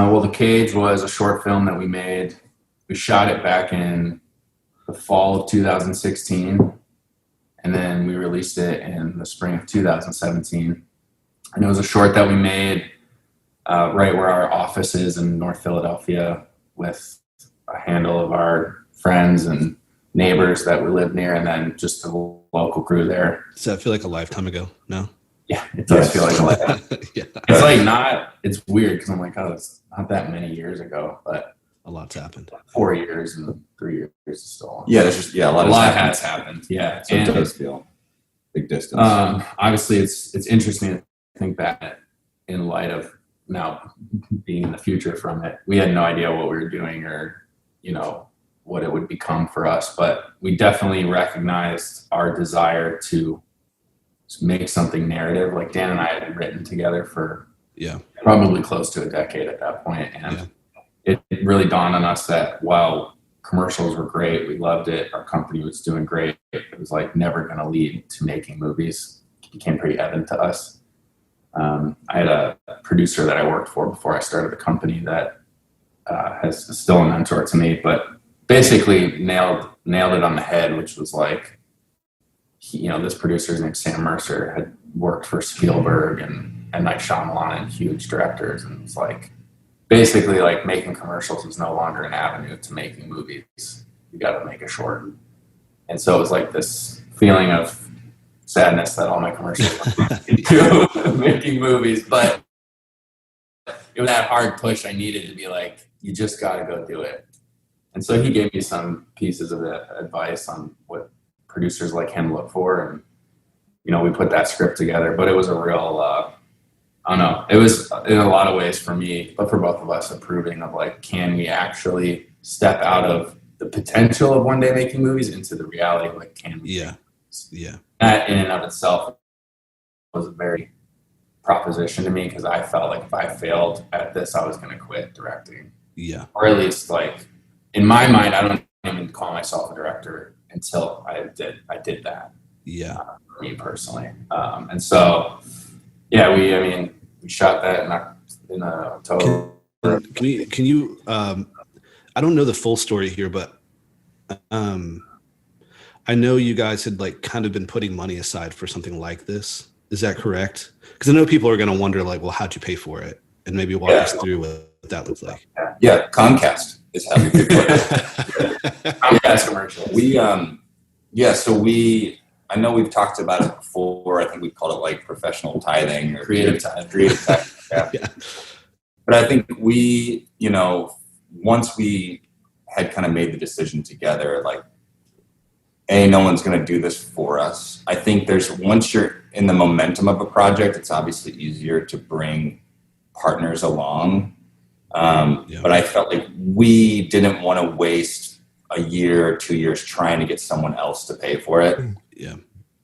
Well, The Cage was a short film that we made. We shot it back in the fall of 2016, and then we released it in the spring of 2017. And it was a short that we made right where our office is in North Philadelphia, with a handle of our friends and neighbors that we live near, and then just a local crew there. Does that feel like a lifetime ago? No? Yeah, it does feel like a lifetime. Yeah. It's like it's weird because I'm like, oh, it's not that many years ago, but a lot's happened. 4 years and 3 years is still. Yeah, there's just a lot has happened. Yeah, so it does feel big distance. Obviously, it's interesting to think back in light of now being in the future from it. We had no idea what we were doing or what it would become for us, but we definitely recognized our desire to make something narrative. Like Dan and I had written together for probably close to a decade at that point, and it really dawned on us that while commercials were great, we loved it, our company was doing great, it was like never going to lead to making movies. It became pretty evident to us. I had a producer that I worked for before I started the company that is still a mentor to me, but basically nailed it on the head, which was like, this producer's named Sam Mercer, had worked for Spielberg and Night Shyamalan and huge directors, and it's like basically like making commercials is no longer an avenue to making movies. You got to make a short. And so it was like this feeling of sadness that all my commercials were making movies, but it was that hard push I needed to be like, you just got to go do it. And so he gave me some pieces of advice on what producers like him look for, and we put that script together. But it was a real I don't know, it was in a lot of ways for me, but for both of us, approving of like, can we actually step out of the potential of one day making movies into the reality of like, can we that in and of itself was a very proposition to me, because I felt like if I failed at this, I was going to quit directing. Or at least, like, in my mind, I don't even call myself a director until I did that. For me personally. And so, we shot that in October. Can you I don't know the full story here, but I know you guys had like kind of been putting money aside for something like this. Is that correct? Because I know people are going to wonder, like, well, how'd you pay for it? And maybe walk us through what that looks like. Yeah, Comcast is how we paid for it. Comcast commercial. I know we've talked about it before. I think we called it like professional tithing or creative tithing. Yeah. But I think we, once we had kind of made the decision together, like, no one's going to do this for us. I think once you're in the momentum of a project, it's obviously easier to bring partners along. But I felt like we didn't want to waste a year or 2 years trying to get someone else to pay for it.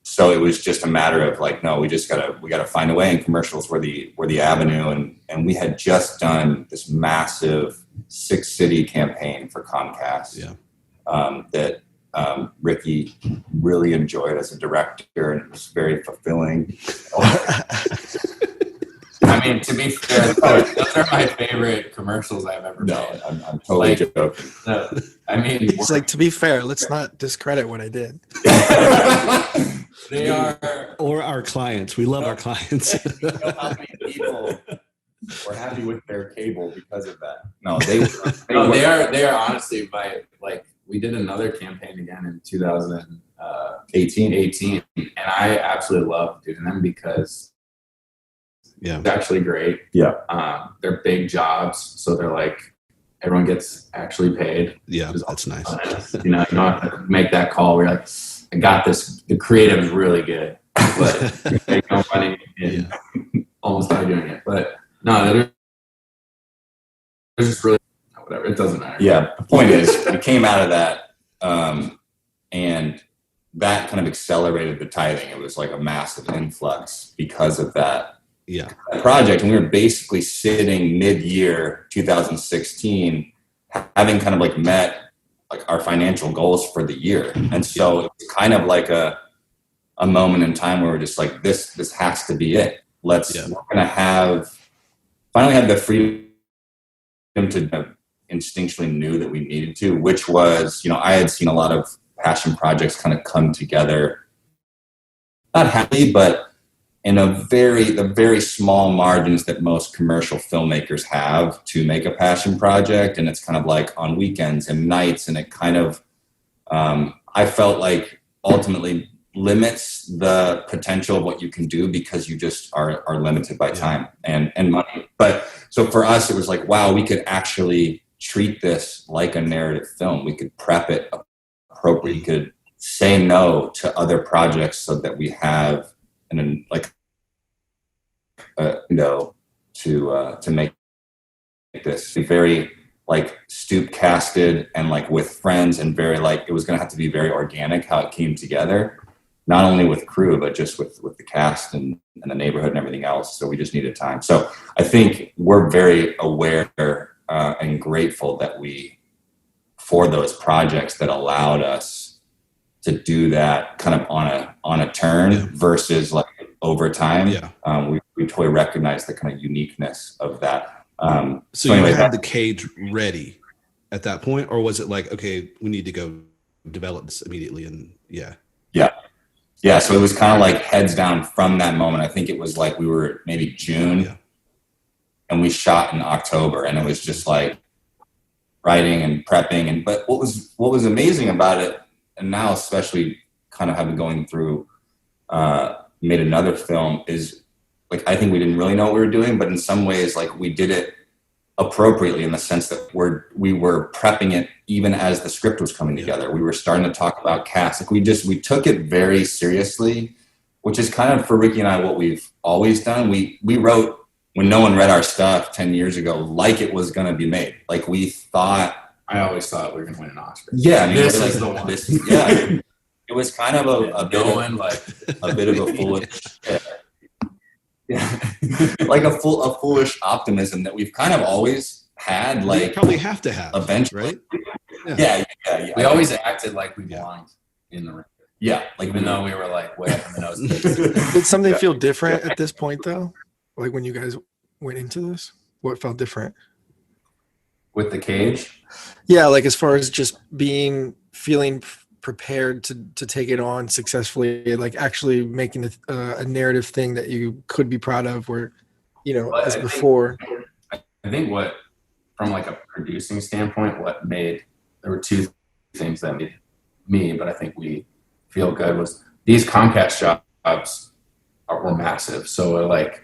So it was just a matter of like, no, we gotta find a way, and commercials were the avenue. And we had just done this massive 6-city campaign for Comcast that Ricky really enjoyed as a director, and it was very fulfilling. To be fair, those are my favorite commercials I've ever made. I'm totally joking. It's like, to be fair, let's not discredit what I did. They are, or our clients. We love our clients. How many people were happy with their cable because of that? No, they are honestly, we did another campaign again in 2018, and I absolutely love doing them because it's actually great. They're big jobs, so they're like, everyone gets actually paid. That's nice. You don't have to make that call where you're like, I got this. The creative is really good, but you make no money and almost not doing it. But no, they're just really whatever. It doesn't matter. Yeah. The point is, we came out of that, and that kind of accelerated the tithing. It was like a massive influx because of that project. And we were basically sitting mid-year 2016, having kind of like met like our financial goals for the year. And so it was kind of like a moment in time where we're just like, this has to be it. We're going to finally have the freedom to instinctually knew that we needed to, which was, I had seen a lot of passion projects kind of come together, not happily, but in the very small margins that most commercial filmmakers have to make a passion project. And it's kind of like on weekends and nights. And it kind of, I felt like ultimately limits the potential of what you can do because you just are limited by time and money. But so for us, it was like, wow, we could actually treat this like a narrative film. We could prep it appropriately. We could say no to other projects so that we have to make this very like stoop casted and like with friends and very like it was going to have to be very organic how it came together, not only with crew but just with the cast and the neighborhood and everything else. So we just needed time. So I think we're very aware and grateful that for those projects that allowed us to do that kind of on a turn versus like over time. We totally recognize the kind of uniqueness of that. So you had the cage ready at that point, or was it like, okay, we need to go develop this immediately? And yeah. So it was kind of like heads down from that moment. I think it was like we were maybe June and we shot in October, and it was just like writing and prepping. But what was amazing about it, and now especially kind of having going through, made another film, is like, I think we didn't really know what we were doing, but in some ways, like we did it appropriately in the sense that we were prepping it even as the script was coming together. We were starting to talk about cast. Like we took it very seriously, which is kind of for Ricky and I what we've always done. We wrote when no one read our stuff 10 years ago, like it was going to be made. Like we thought. I always thought we were going to win an Oscar. Yeah, I mean, this is the one. It was kind of a bit of a foolish. Like a foolish optimism that we've kind of always had. Like you probably have to have eventually, right? Yeah. We always acted like we belonged in the ring. Yeah, like even though we were like way up in the nose. Did something feel different at this point though? Like when you guys went into this, what felt different? With the cage? Yeah, like as far as just feeling prepared to take it on successfully, like actually making a narrative thing that you could be proud of, where, as before. I think from like a producing standpoint, there were two things that made me, but I think we feel good, was these Comcast jobs were massive. So like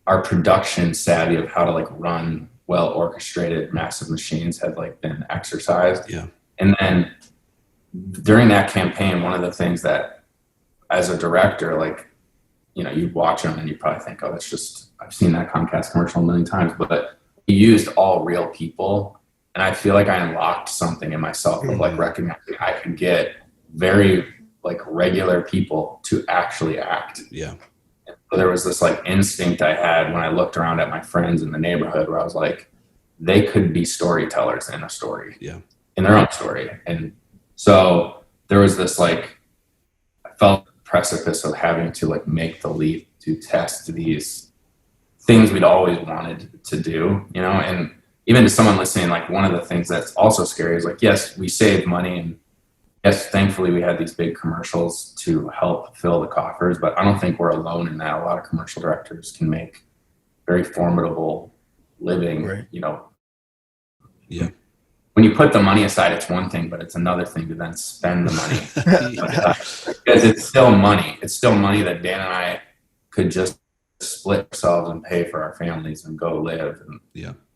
our production savvy of how to like run well orchestrated massive machines had like been exercised. Yeah. And then during that campaign, one of the things that as a director, like, you'd watch them and you'd probably think, oh, that's just, I've seen that Comcast commercial a million times, but we used all real people. And I feel like I unlocked something in myself of like recognizing I could get very like regular people to actually act. Yeah. So there was this like instinct I had when I looked around at my friends in the neighborhood where I was like, they could be storytellers in a story, in their own story. And so there was this like, I felt precipice of having to like make the leap to test these things we'd always wanted to do, and even to someone listening, like one of the things that's also scary is like, yes, we saved money, and yes, thankfully we had these big commercials to help fill the coffers, but I don't think we're alone in that. A lot of commercial directors can make very formidable living, right. Yeah. When you put the money aside, it's one thing, but it's another thing to then spend the money. Because it's still money. It's still money that Dan and I could just split ourselves and pay for our families and go live. And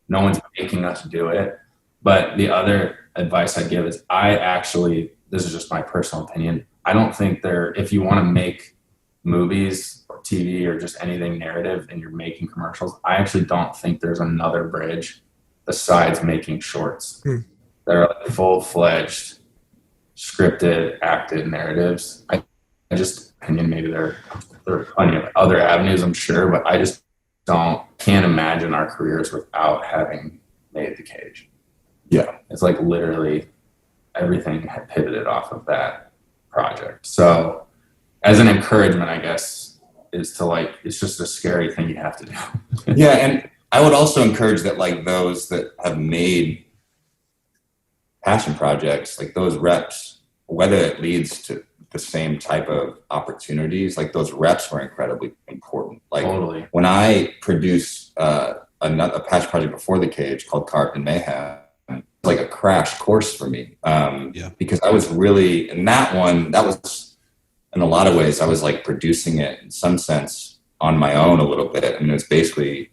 no one's making us do it. But the other advice I'd give is this is just my personal opinion, I don't think if you want to make movies or TV or just anything narrative and you're making commercials, I actually don't think there's another bridge besides making shorts. That are like full-fledged, scripted, acted narratives. I just opinion maybe there are plenty of other avenues, I'm sure, but I just can't imagine our careers without having made the cage. Yeah, it's like literally everything had pivoted off of that project. So, as an encouragement, I guess, is to like, it's just a scary thing you have to do. Yeah, and I would also encourage that, like, those that have made passion projects, like those reps, whether it leads to the same type of opportunities, like those reps were incredibly important. Like Totally. when I produced a passion project before the cage called Carp and Mayhem, like a crash course for me, because I was really in that one. That was, in a lot of ways, I was like producing it in some sense on my own a little bit. I mean, it was basically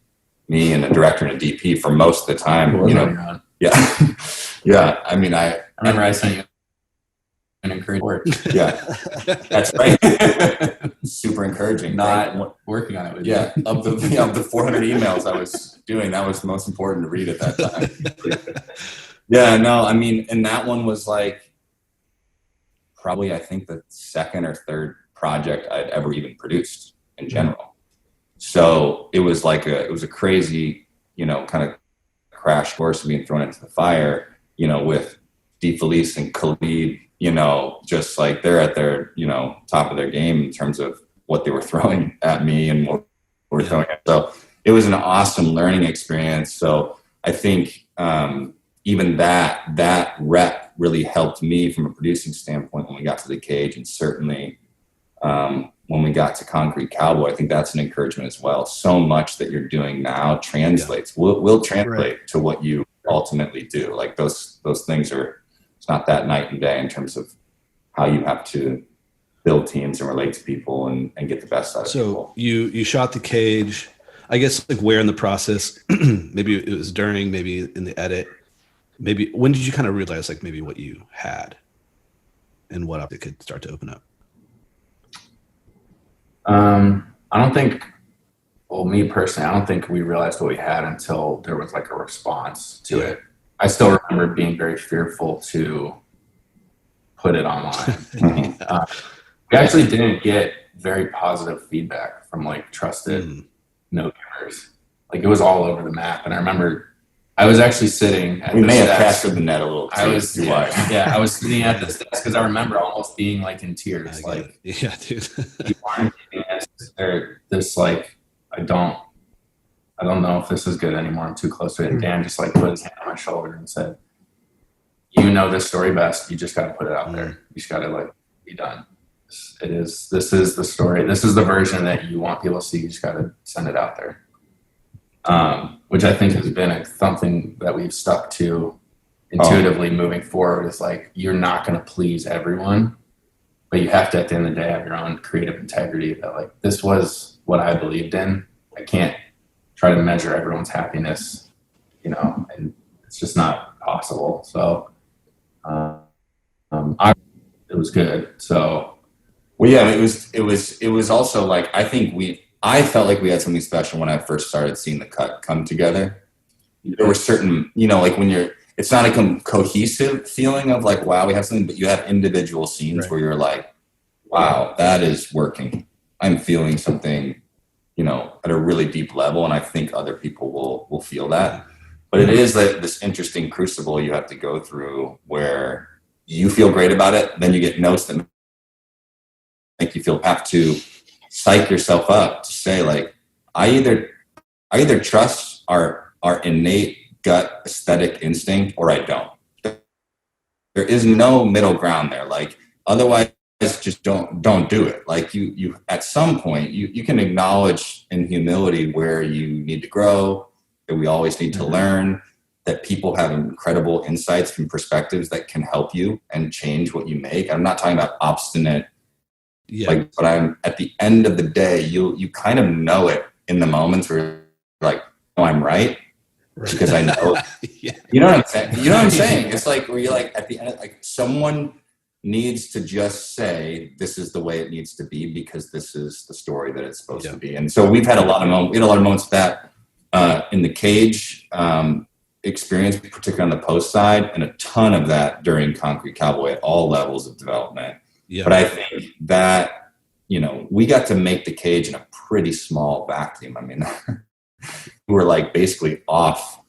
me and a director and a DP for most of the time. You know, yeah, yeah. I mean, I remember I sent you an encouraging work. Yeah, that's right. Super encouraging. Not working on it with you. Of the 400 emails I was doing, that was the most important to read at that time. Yeah, no, I mean, and that one was like probably, I think, the second or third project I'd ever even produced in general. So it was like it was a crazy, kind of crash course being thrown into the fire, with DeFelice and Khalid, just like they're at their, top of their game in terms of what they were throwing at me and what we're throwing at. So it was an awesome learning experience. So I think, even that rep really helped me from a producing standpoint when we got to the cage, and certainly when we got to Concrete Cowboy, I think that's an encouragement as well. So much that you're doing now translates, will translate to what you ultimately do. Like those things it's not that night and day in terms of how you have to build teams and relate to people and get the best out of people. So you shot the cage, I guess, like where in the process, maybe it was during, maybe in the edit. Maybe when did you kind of realize like maybe what you had and what it could start to open up? I don't think, well, me personally, I don't think we realized what we had until there was like a response to it. I still remember being very fearful to put it online. We actually didn't get very positive feedback from like trusted no-givers. Like it was all over the map. And I remember I was actually sitting at we this may have desk. casted the net a little too. I was sitting at this desk because I remember almost being like in tears. Like, yeah, dude. you aren't doing this, like, I don't know if this is good anymore. I'm too close to it. And Dan just like put his hand on my shoulder and said, "You know this story best. You just got to put it out there. You just got to like be done. This is the story. This is the version that you want people to see. You just got to send it out there." Which I think has been something that we've stuck to intuitively moving forward. Is like, you're not going to please everyone, but you have to, at the end of the day, have your own creative integrity that like, this was what I believed in. I can't try to measure everyone's happiness, and it's just not possible. So, it was good. So, well, yeah, it was also like, I felt like we had something special when I first started seeing the cut come together. There were certain, like when it's not a cohesive feeling of like, wow, we have something, but you have individual scenes where you're like, wow, that is working. I'm feeling something, at a really deep level. And I think other people will feel that. But it is like this interesting crucible you have to go through where you feel great about it. Then you get notes that make you have to psych yourself up to say like, I either trust our innate gut aesthetic instinct or I don't. There is no middle ground there. Like otherwise just don't do it. Like you at some point you can acknowledge in humility where you need to grow, that we always need to learn, that people have incredible insights and perspectives that can help you and change what you make. I'm not talking about obstinate. But I'm at the end of the day, you kind of know it in the moments where you're like, "Oh, I'm right," because I know. You know what I'm saying? You know what I'm saying? It's like where you're like at the end, like someone needs to just say, "This is the way it needs to be," because this is the story that it's supposed to be. And so we've had a lot of moments. We had a lot of moments with that in the cage experience, particularly on the post side, and a ton of that during Concrete Cowboy at all levels of development. Yeah. But I think that, we got to make the cage in a pretty small vacuum. I mean, we were like basically off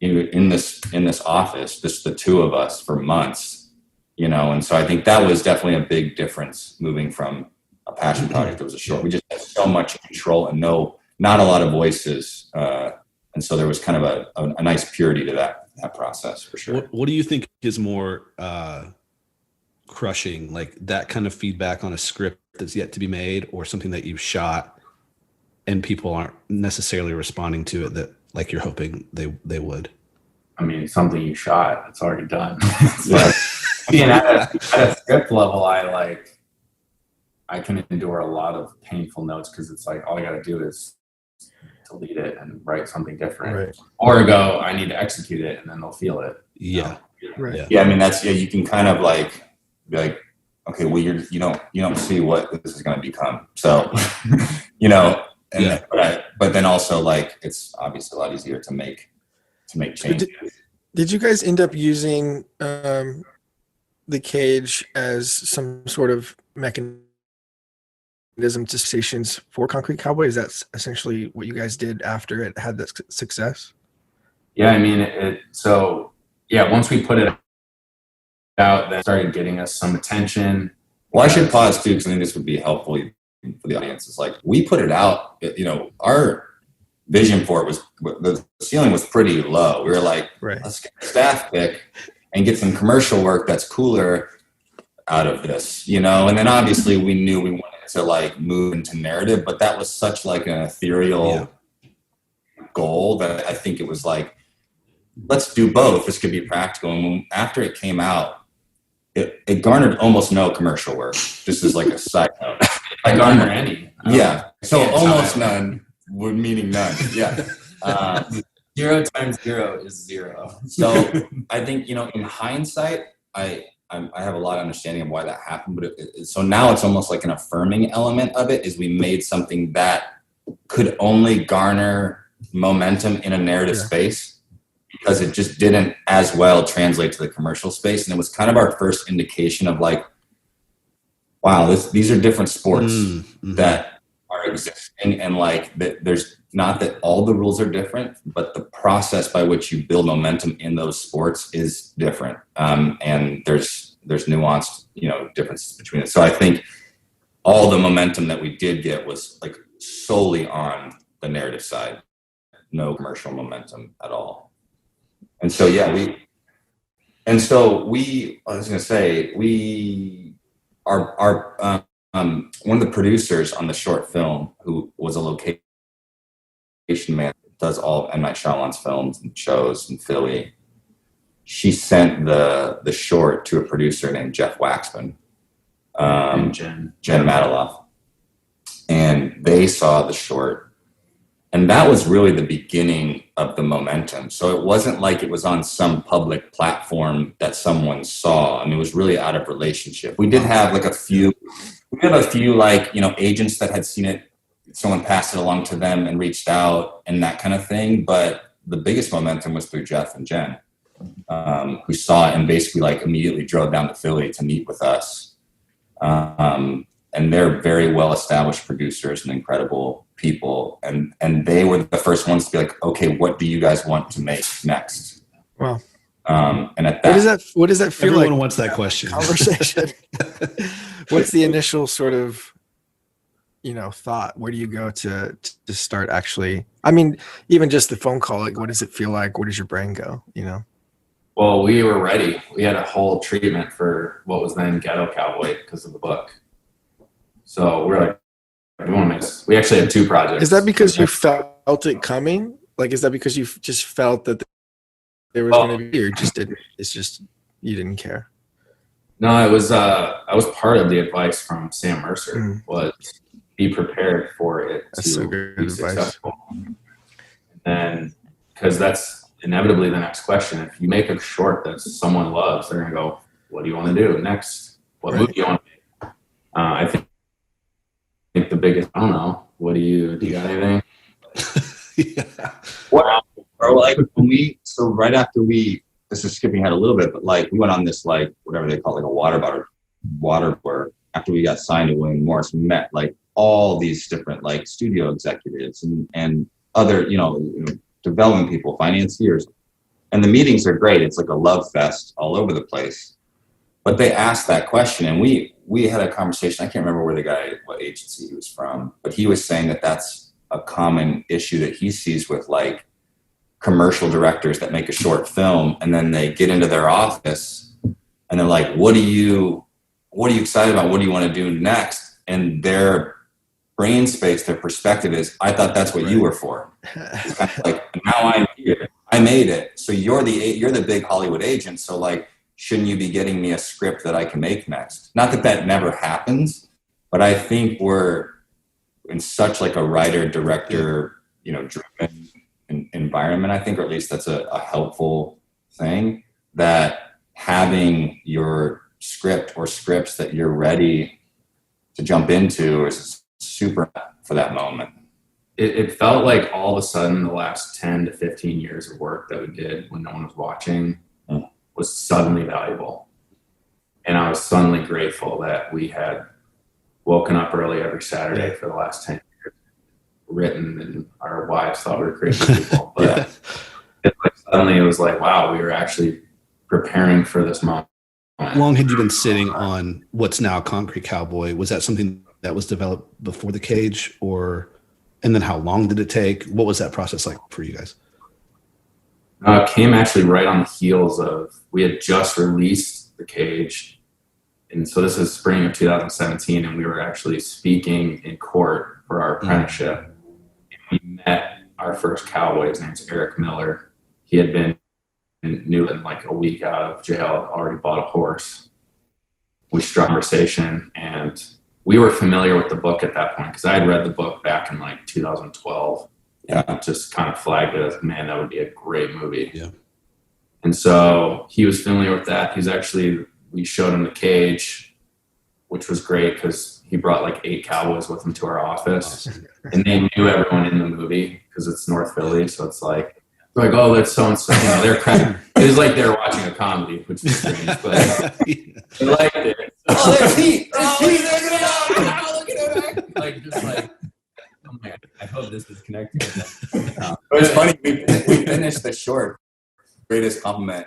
in this office, just the two of us for months, and so I think that was definitely a big difference moving from a passion project that was a short. We just had so much control and not a lot of voices And so there was kind of a nice purity to that process for sure. What do you think is more crushing, like that kind of feedback on a script that's yet to be made, or something that you've shot and people aren't necessarily responding to it that like you're hoping they would? I mean, something you shot, it's already done. But being at a script level, I can endure a lot of painful notes because it's like all I got to do is delete it and write something different, Right. or go, I need to execute it, and then they'll feel it. Yeah. Right. Yeah, I mean you can kind of like be like, okay, well you don't see what this is going to become, so but then also like it's obviously a lot easier to make changes. Did you guys end up using the cage as some sort of mechanism to stations for Concrete Cowboys? That's essentially what you guys did after it had that success? Yeah, I mean, once we put it out, that started getting us some attention. Well, I should pause too, because I think this would be helpful for the audience. It's like we put it out, our vision for it was, the ceiling was pretty low. We were like, right, let's get a staff pick and get some commercial work that's cooler out of this, and then obviously we knew we wanted to like move into narrative, but that was such like an ethereal goal that I think it was like, let's do both. This could be practical. And after it came out, it garnered almost no commercial work. Just as like a side note. I garner any. Yeah. So almost none, meaning none. Yeah. 0 times 0 is 0. So I think, in hindsight, I have a lot of understanding of why that happened. But so now it's almost like an affirming element of it is we made something that could only garner momentum in a narrative space, because it just didn't as well translate to the commercial space. And it was kind of our first indication of like, wow, these are different sports that are existing. And like, there's not that all the rules are different, but the process by which you build momentum in those sports is different. And there's nuanced, differences between it. So I think all the momentum that we did get was like solely on the narrative side, no commercial momentum at all. And so, I was going to say, we are one of the producers on the short film, who was a location man, does all M. Night Shyamalan's films and shows in Philly. She sent the short to a producer named Jeff Waxman, And Jen Mataloff, and they saw the short. And that was really the beginning of the momentum. So it wasn't like it was on some public platform that someone saw. I mean, it was really out of relationship. We did have like a few like, agents that had seen it. Someone passed it along to them and reached out and that kind of thing. But the biggest momentum was through Jeff and Jen, who saw it and basically like immediately drove down to Philly to meet with us. And they're very well-established producers and incredible people. And they were the first ones to be like, okay, what do you guys want to make next? Wow. And at that, what does that feel everyone like? wants that question. Conversation. What's the initial sort of, thought? Where do you go to start actually? I mean, even just the phone call, like, what does it feel like? Where does your brain go? Well, we were ready. We had a whole treatment for what was then Ghetto Cowboy because of the book. So we're like, we want to make this. We actually had 2 projects. Is that because you felt it coming? Like, is that because you just felt that there was going to be, or just didn't? It's just you didn't care. No, it was. I was part of the advice from Sam Mercer was be prepared for it That's so good be advice. successful. And because that's inevitably the next question. If you make a short that someone loves, they're gonna go, "What do you want to do next? What movie do you want to make?" I think the biggest. I don't know. What do you got anything? Yeah. wow. Or like right after this is skipping ahead a little bit, but like we went on this like whatever they call it, like a water tour after we got signed to William Morris. We met like all these different like studio executives and other development people, financiers, and the meetings are great. It's like a love fest all over the place. But they asked that question, and we had a conversation. I can't remember what agency he was from, but he was saying that that's a common issue that he sees with like commercial directors that make a short film, and then they get into their office and they're like, what are you excited about? What do you want to do next? And their brain space, their perspective is, I thought that's what you were for. It's kind of like, now I'm here. I made it. So you're the big Hollywood agent. So like, shouldn't you be getting me a script that I can make next? Not that that never happens, but I think we're in such like a writer, director, driven environment, I think, or at least that's a helpful thing, that having your script or scripts that you're ready to jump into is super for that moment. It felt like all of a sudden the last 10 to 15 years of work that we did when no one was watching was suddenly valuable. And I was suddenly grateful that we had woken up early every Saturday for the last 10 years, written, and our wives thought we were crazy people. But suddenly it was like, wow, we were actually preparing for this moment. How long had you been sitting on what's now Concrete Cowboy? Was that something that was developed before the cage, and then how long did it take? What was that process like for you guys? It came actually right on the heels of, we had just released the cage. And so this is spring of 2017, and we were actually speaking in court for our apprenticeship. And we met our first cowboy. His name's Eric Miller. He had been new in like a week out of jail, already bought a horse. We struck conversation, and we were familiar with the book at that point because I had read the book back in like 2012. Yeah, just kind of flagged it as, man, that would be a great movie. Yeah. And so he was familiar with that. We showed him the cage, which was great because he brought like 8 cowboys with him to our office. And they knew everyone in the movie because it's North Philly. So it's like, oh, that's so-and-so. They're cracking. It was like they were watching a comedy, which is strange, but they liked it. Oh, there's heat. There's heat. Look at it. Like, just like, oh my God, I hope this is connecting with them. But it's funny, we finished the short. Greatest compliment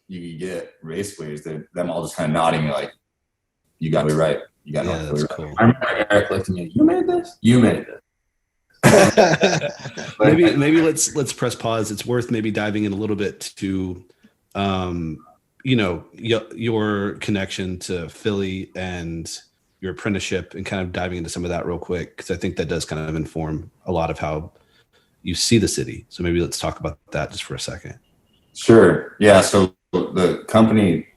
you could get basically is them all just kind of nodding like, you got me right. You got me right. Cool. I remember Eric looked at me, you made this? You made this. maybe let's press pause. It's worth maybe diving in a little bit to your connection to Philly and your apprenticeship, and kind of diving into some of that real quick, because I think that does kind of inform a lot of how you see the city. So maybe let's talk about that just for a second. Sure. Yeah. So the company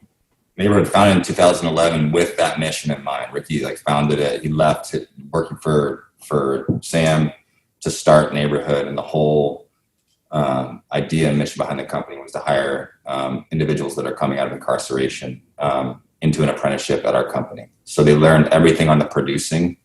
Neighborhood founded in 2011 with that mission in mind. Ricky founded it. He left working for Sam to start Neighborhood, and the whole idea and mission behind the company was to hire individuals that are coming out of incarceration into an apprenticeship at our company. So they learned everything on the producing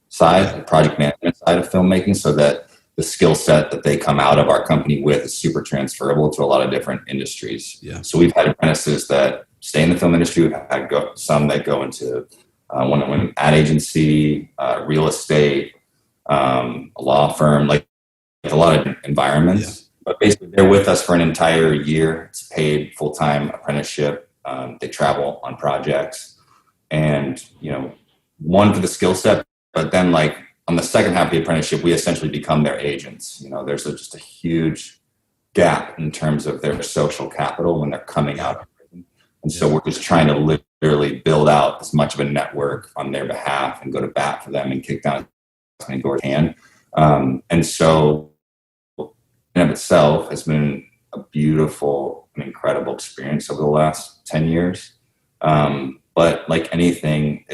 side, the project management side of filmmaking, so that the skill set that they come out of our company with is super transferable to a lot of different industries. Yeah. So we've had apprentices that stay in the film industry. We've had some that go into one ad agency, real estate, a law firm, like a lot of environments. Yeah. But basically, they're with us for an entire year. It's paid full-time apprenticeship. They travel on projects, and one for the skill set. But then, on the second half of the apprenticeship, we essentially become their agents. There's just a huge gap in terms of their social capital when they're coming out of prison. And so we're just trying to literally build out as much of a network on their behalf and go to bat for them and kick down as many doors as we can. And so in and of itself has been a beautiful and incredible experience over the last 10 years. But like anything,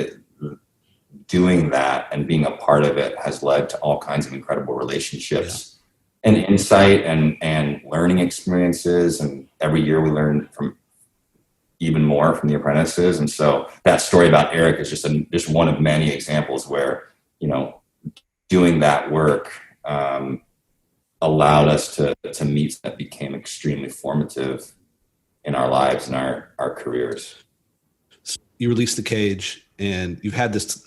doing that and being a part of it has led to all kinds of incredible relationships and insight and learning experiences. And every year we learn from even more from the apprentices. And so that story about Eric is just one of many examples where, doing that work allowed us to meet that became extremely formative in our lives and our careers. You released The Cage, and you've had this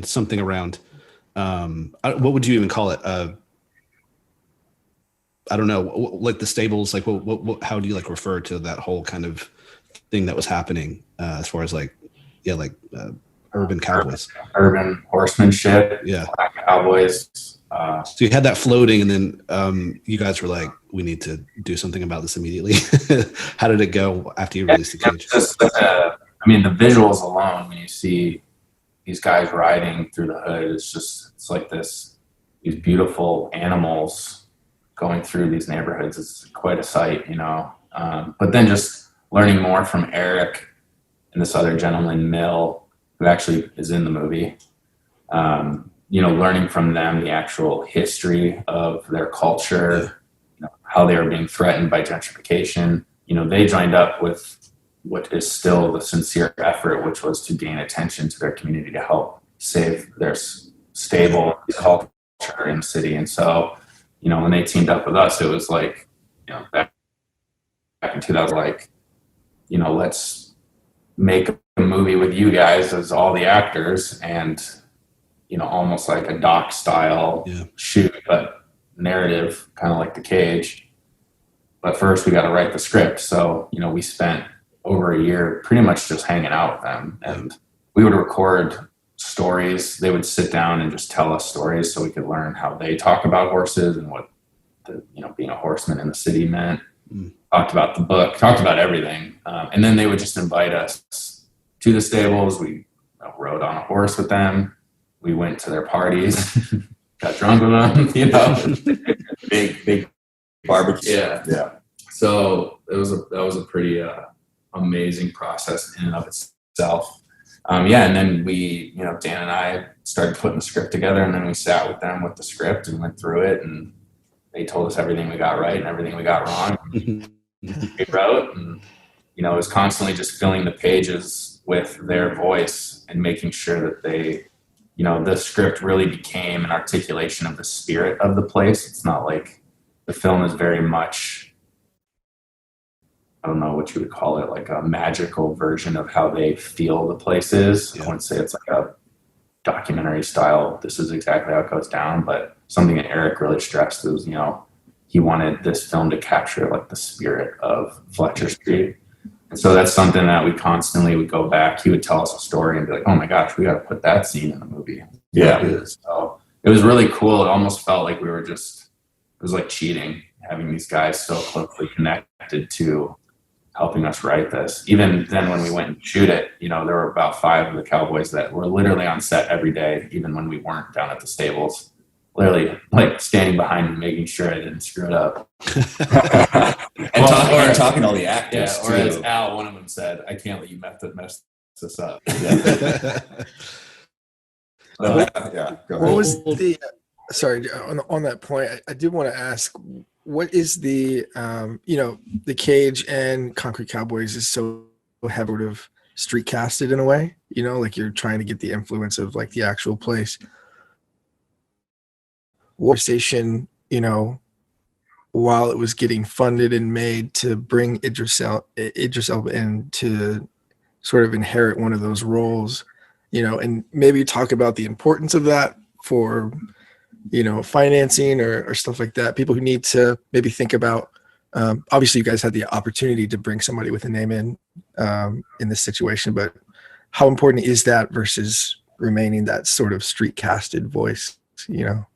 something around, what would you even call it? I don't know, like the stables, what how do you refer to that whole kind of thing that was happening as far as Urban Cowboys. Urban horsemanship. Yeah. Black Cowboys. So you had that floating, and then you guys were like, "We need to do something about this immediately." How did it go after you released the cage? I mean, the visuals alone, when you see these guys riding through the hood, it's like these beautiful animals going through these neighborhoods. It's quite a sight, you know. But then just learning more from Eric and this other gentleman, Mill, who actually is in the movie. You know, learning from them the actual history of their culture, you know, how they were being threatened by gentrification. You know, they joined up with what is still the sincere effort, which was to gain attention to their community to help save their stable culture in the city. And so, you know, when they teamed up with us, it was like, you know, back in 2000, like, you know, let's make a movie with you guys as all the actors, and, you know, almost like a doc style shoot, but narrative, kind of like The Cage. But first we got to write the script. So, you know, we spent over a year pretty much just hanging out with them, and we would record stories. They would sit down and just tell us stories so we could learn how they talk about horses and what you know, being a horseman in the city meant. Talked about the book, talked about everything. And then they would just invite us to the stables. We rode on a horse with them. We went to their parties, got drunk with them, you know, big barbecue. Yeah. So that was a pretty amazing process in and of itself. And then we, you know, Dan and I started putting the script together, and then we sat with them with the script and went through it, and they told us everything we got right and everything we got wrong. We wrote, and, you know, it was constantly just filling the pages with their voice and making sure that they, you know, the script really became an articulation of the spirit of the place. It's not like the film is very much, I don't know what you would call it, like a magical version of how they feel the place is. I wouldn't say it's like a documentary style, this is exactly how it goes down, but something that Eric really stressed is, you know, he wanted this film to capture like the spirit of Fletcher Street. And so that's something that we constantly would go back. He would tell us a story and be like, oh my gosh, we got to put that scene in the movie. Yeah. So it was really cool. It almost felt like we were just, it was like cheating, having these guys so closely connected to helping us write this. Even then when we went and shoot it, you know, there were about 5 of the Cowboys that were literally on set every day, even when we weren't down at the stables, literally like standing behind me, making sure I didn't screw it up. and talking to all the actors or as too. Al, one of them said, I can't let you mess this up. What was the, sorry, on that point, I did want to ask, what is the, you know, The Cage and Concrete Cowboys is so heavy sort of street casted in a way, you know, like you're trying to get the influence of like the actual place. What station, you know, while it was getting funded and made to bring Idris Elba in to sort of inherit one of those roles, you know, and maybe talk about the importance of that for, you know, financing or stuff like that. People who need to maybe think about, obviously you guys had the opportunity to bring somebody with a name in this situation, but how important is that versus remaining that sort of street casted voice, you know?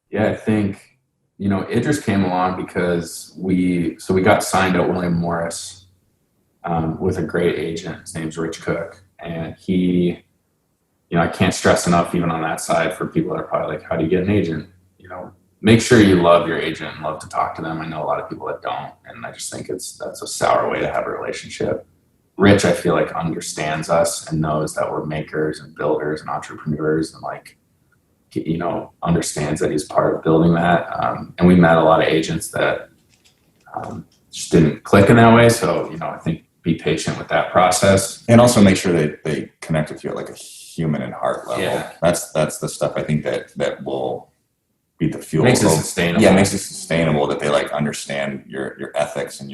Yeah, I think, you know, Idris came along because we got signed at William Morris with a great agent. His name's Rich Cook. And he, you know, I can't stress enough, even on that side, for people that are probably like, how do you get an agent? You know, make sure you love your agent and love to talk to them. I know a lot of people that don't. And I just think that's a sour way to have a relationship. Rich, I feel like, understands us and knows that we're makers and builders and entrepreneurs, and like, you know, understands that he's part of building that. And we met a lot of agents that just didn't click in that way. So, you know, I think be patient with that process. And also make sure they connect with you at like a human and heart level. Yeah. That's the stuff I think that will be the fuel. Makes it sustainable. Yeah, makes it sustainable, that they like understand your ethics and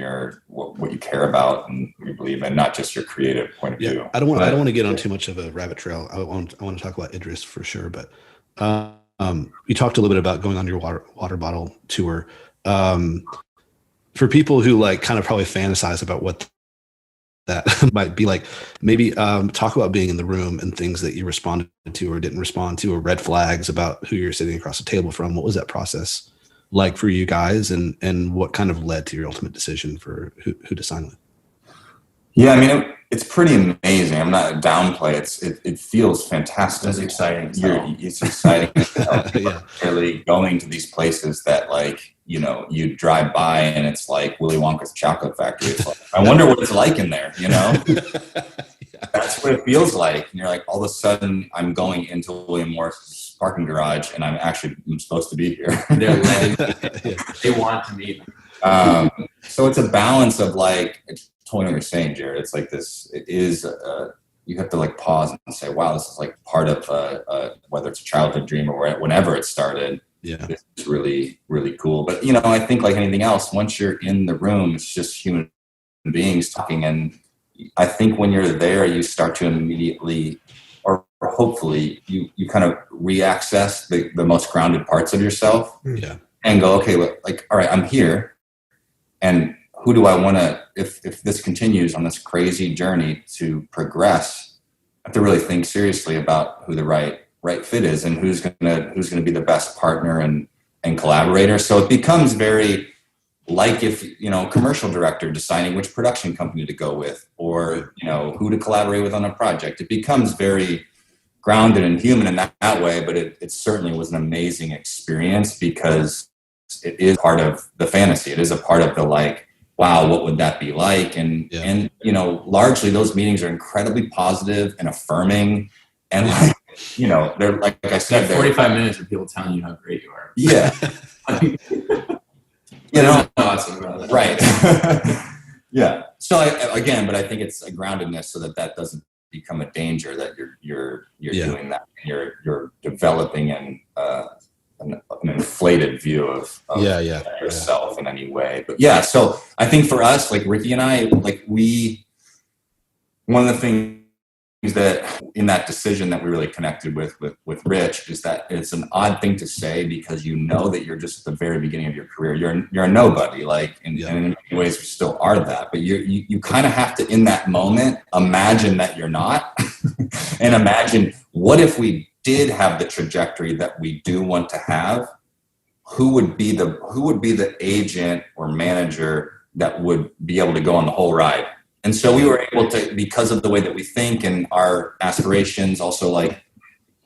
what you care about and you believe in, not just your creative point of view. I don't want to get on too much of a rabbit trail. I want to talk about Idris for sure, but you talked a little bit about going on your water bottle tour. For people who like kind of probably fantasize about what that might be like, maybe talk about being in the room and things that you responded to or didn't respond to, or red flags about who you're sitting across the table from. What was that process like for you guys, and what kind of led to your ultimate decision for who to sign with? Yeah, I mean, it's pretty amazing. I'm not a downplay. It feels fantastic. It's exciting. It's exciting. Yeah. Really going to these places that, like, you know, you drive by and it's like Willy Wonka's chocolate factory. It's like, I wonder what it's like in there, you know? That's what it feels like. And you're like, all of a sudden I'm going into William Morris's parking garage and I'm supposed to be here. They're letting they want to meet. So it's a balance of, like, it's totally what you're saying, Jared. It's like this, it is, you have to, like, pause and say, wow, this is like part of whether it's a childhood dream or whenever it started. Yeah. It's really, really cool. But, you know, I think like anything else, once you're in the room, it's just human beings talking. And I think when you're there, you start to immediately, or hopefully, you kind of reaccess the most grounded parts of yourself. Yeah. And go, okay, like, all right, I'm here. And who do I want to, if this continues on this crazy journey to progress, I have to really think seriously about who the right fit is and who's gonna be the best partner and collaborator. So it becomes very like, if, you know, commercial director deciding which production company to go with, or, you know, who to collaborate with on a project. It becomes very grounded and human in that way, but it certainly was an amazing experience because it is part of the fantasy. It is a part of the, like, wow, what would that be like? And you know, largely those meetings are incredibly positive and affirming, and, like, you know, they're like I said, 45 minutes of people telling you how great you are. Yeah. You know, awesome about that. Right. Yeah. So but I think it's a groundedness so that doesn't become a danger, that you're doing that. You're developing an inflated view of yourself in any way. But yeah, so I think for us, like Ricky and I, like one of the things that in that decision that we really connected with Rich is that it's an odd thing to say, because you know that you're just at the very beginning of your career. You're a nobody, like, and in many ways we still are that, but you kind of have to, in that moment, imagine that you're not and imagine, what if we did have the trajectory that we do want to have? Who would be the agent or manager that would be able to go on the whole ride? And so we were able to, because of the way that we think and our aspirations, also like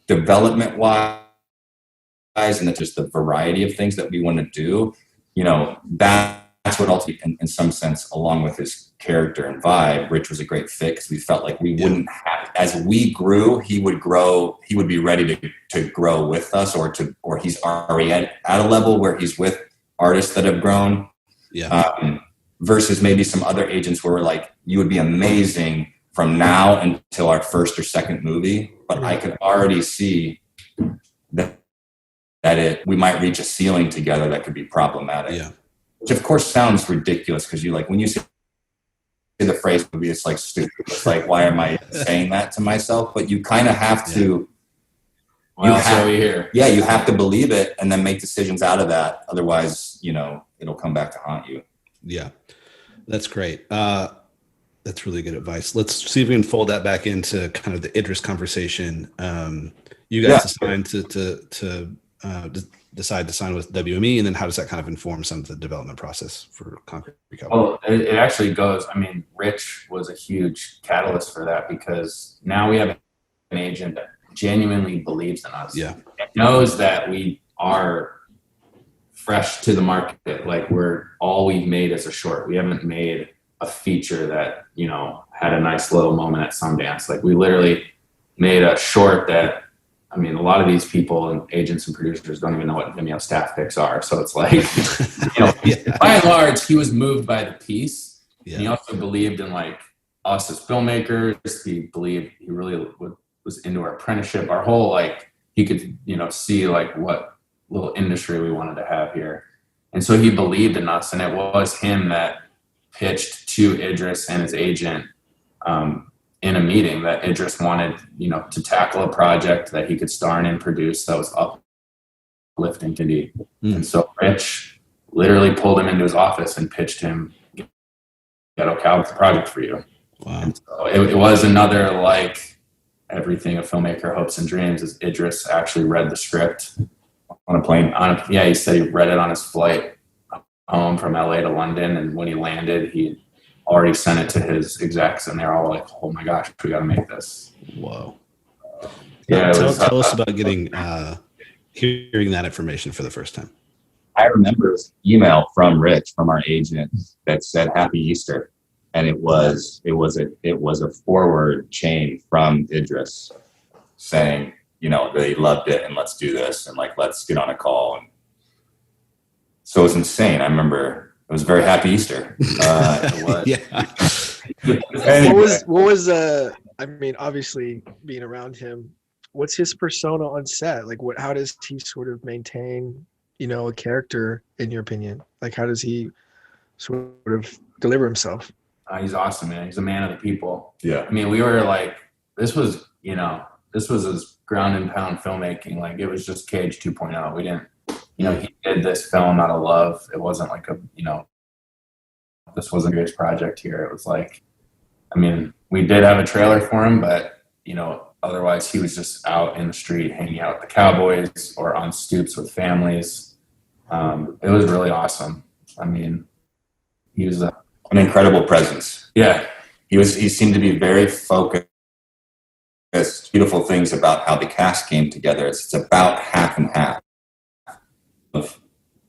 development wise, and just the variety of things that we want to do, you know, that's what ultimately, in some sense, along with his character and vibe, Rich was a great fit, because we felt like we wouldn't have, as we grew, he would be ready to grow with us, or he's already at a level where he's with artists that have grown. Yeah. Versus maybe some other agents where we're like, you would be amazing from now until our first or second movie, but I could already see that we might reach a ceiling together that could be problematic. Yeah. Which of course sounds ridiculous, because you, like, when you say the phrase movie, it's like stupid. It's like, why am I saying that to myself? But you kind of have to. You have to believe it and then make decisions out of that. Otherwise, you know, it'll come back to haunt you. Yeah, that's great. That's really good advice. Let's see if we can fold that back into kind of the Idris conversation. You guys decided to decide to sign with WME, and then how does that kind of inform some of the development process for Concrete Cowboys? Well, it actually goes. I mean, Rich was a huge catalyst for that, because now we have an agent that genuinely believes in us. Yeah, knows that we are fresh to the market. Like, all we've made is a short. We haven't made a feature that, you know, had a nice little moment at Sundance. Like, we literally made a short that, I mean, a lot of these people and agents and producers don't even know what Vimeo staff picks are. So it's like, you know, by and large, he was moved by the piece. Yeah. He also believed in, like, us as filmmakers. He really was into our apprenticeship. Our whole, like, he could, you know, see, like, what little industry we wanted to have here. And so he believed in us, and it was him that pitched to Idris and his agent in a meeting that Idris wanted, you know, to tackle a project that he could star in and produce that was uplifting to me. And so Rich literally pulled him into his office and pitched him, Ghetto Cowboys project for you. Wow. And so it was another, like, everything a filmmaker hopes and dreams is Idris actually read the script On a plane. he said he read it on his flight home from LA to London. And when he landed, he already sent it to his execs and they're all like, oh my gosh, we got to make this. Whoa. Yeah. Tell us about getting, hearing that information for the first time. I remember it was an email from Rich, from our agent, that said Happy Easter. And it was a forward chain from Idris saying, you know, they loved it and let's do this and like let's get on a call. And so it was insane. I remember it was a very happy Easter. It was. Yeah. Anyway. What was I mean, obviously being around him, what's his persona on set? Like how does he sort of maintain, you know, a character in your opinion? Like how does he sort of deliver himself? He's awesome, man. He's a man of the people. Yeah. I mean, we were like, this was his ground and pound filmmaking. Like it was just Cage 2.0. We didn't, you know, he did this film out of love. It wasn't like this wasn't his project here. It was like, I mean, we did have a trailer for him, but you know, otherwise he was just out in the street hanging out with the Cowboys or on stoops with families. It was really awesome. I mean, he was An incredible presence. yeah. He seemed to be very focused. Beautiful things about how the cast came together. It's about half and half of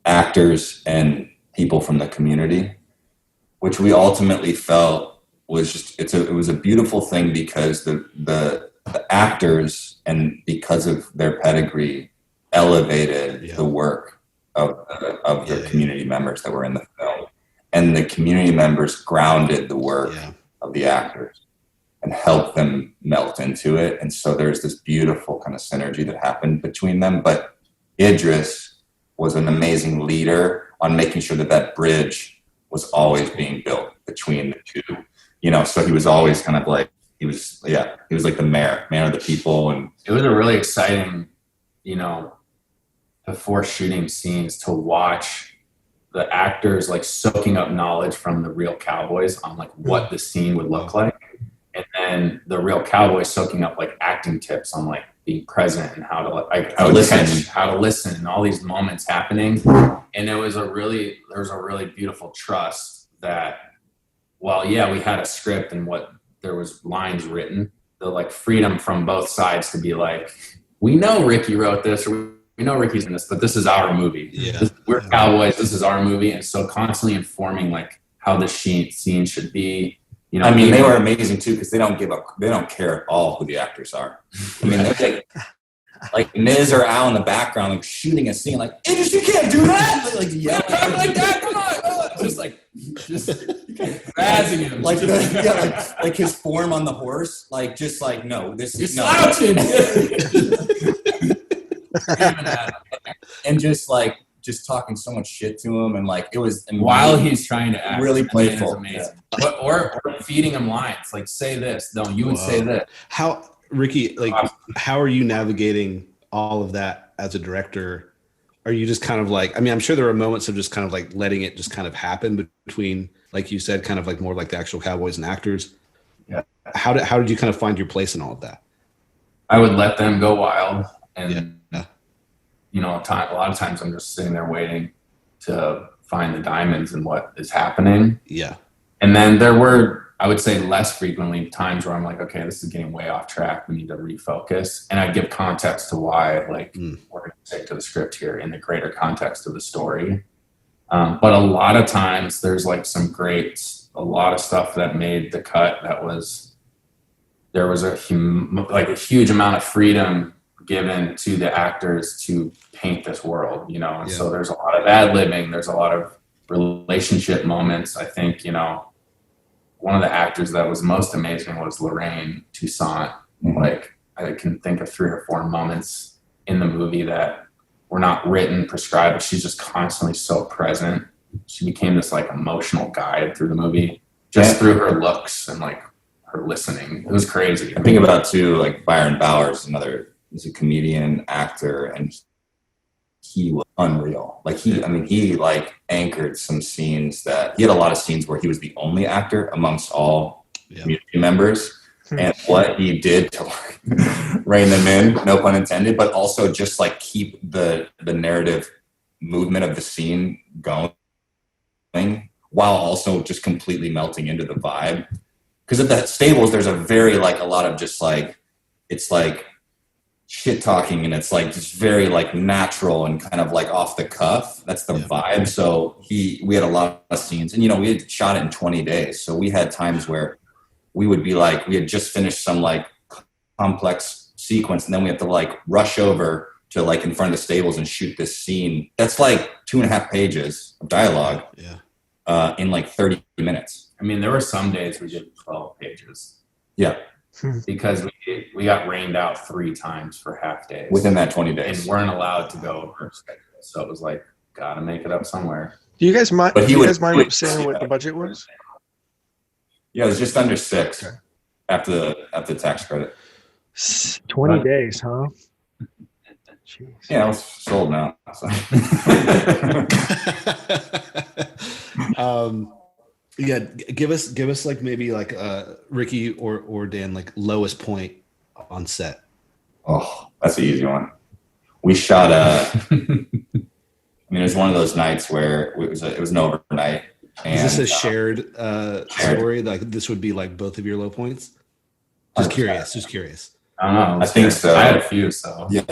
actors and people from the community, which we ultimately felt was just it was a beautiful thing because the actors, and because of their pedigree, elevated the work of the community members that were in the film, and the community members grounded the work of the actors and helped them melt into it. And so there's this beautiful kind of synergy that happened between them. But Idris was an amazing leader on making sure that that bridge was always being built between the two, you know, so he was always kind of like, he was like the man of the people. And it was a really exciting, you know, before shooting scenes to watch the actors like soaking up knowledge from the real Cowboys on like what the scene would look like. And then the real Cowboys soaking up like acting tips on like being present and how to listen and all these moments happening. And there was a really beautiful trust that while we had a script and there was lines written, the like freedom from both sides to be like, we know Ricky wrote this, or we know Ricky's in this, but this is our movie. Yeah. We're Cowboys. This is our movie. And so constantly informing like how the scene should be. You know, I mean, they were amazing too, because they don't give up. They don't care at all who the actors are. I mean, they're like Miz or Al in the background, like shooting a scene, like, Idris, you can't do that. Like yelling, like that. Come on, just razzing him, like his form on the horse, like just like no, this is slouching, and just talking so much shit to him, and like it was while he's trying to act really playful, amazing. Yeah. Or feeding him lines like, say this, no, you would say this. How, Ricky, like how are you navigating all of that as a director? Are you just kind of like, I mean, I'm sure there are moments of just kind of like letting it just kind of happen between, like you said, kind of like more like the actual Cowboys and actors. Yeah. How did you kind of find your place in all of that? I would let them go wild, and you know, a lot of times I'm just sitting there waiting to find the diamonds in what is happening. Yeah. And then there were, I would say less frequently, times where I'm like, okay, this is getting way off track. We need to refocus. And I give context to why, like, we're going to stick to the script here in the greater context of the story. But a lot of times there's like a lot of stuff that made the cut there was a huge amount of freedom given to the actors to paint this world, you know? And so there's a lot of ad-libbing. There's a lot of relationship moments. I think, you know, one of the actors that was most amazing was Lorraine Toussaint. Mm-hmm. Like, I can think of 3 or 4 moments in the movie that were not written, prescribed, but she's just constantly so present. She became this like emotional guide through the movie, just through her looks and like her listening. It was crazy. I think about too, like Byron Bowers, he's a comedian, actor, and he was unreal. Like he like anchored some scenes that he had a lot of scenes where he was the only actor amongst all community members and what he did to like rein them in, no pun intended, but also just like keep the narrative movement of the scene going while also just completely melting into the vibe. Because at the stables, there's a lot of just like, it's like shit talking and it's like just very like natural and kind of like off the cuff. That's the vibe. So we had a lot of scenes and, we had shot it in 20 days. So we had times where we would be like, we had just finished some like complex sequence and then we have to like rush over to like in front of the stables and shoot this scene. That's like 2.5 pages of dialogue in like 30 minutes. I mean, there were some days we did 12 pages. Yeah. Because we got rained out 3 times for half days. Within that 20 days. And weren't allowed to go over schedule. So it was like, gotta make it up somewhere. Do you guys mind saying what the budget was? Yeah, it was just under 6 after the tax credit. 20 days, huh? Jeez. Yeah, I was sold now. So. Yeah, give us like maybe like Ricky or Dan like lowest point on set. Oh, that's an easy one. We shot it was one of those nights where it was an overnight. And, is this a shared story? Like this would be like both of your low points? Just curious. I don't know. I think so. I had a few, so. Yeah.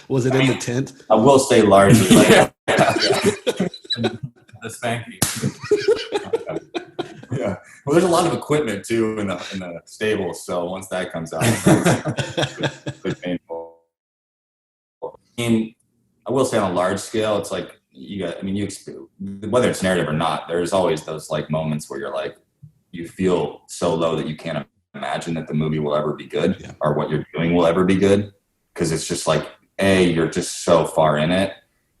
Was it in the tent? I will say largely like The spanky. Yeah. Well, there's a lot of equipment too in the stable, so once that comes out, it's painful. And I will say on a large scale, it's like whether it's narrative or not, there's always those like moments where you're like, you feel so low that you can't imagine that the movie will ever be good or what you're doing will ever be good, because it's just like you're just so far in it,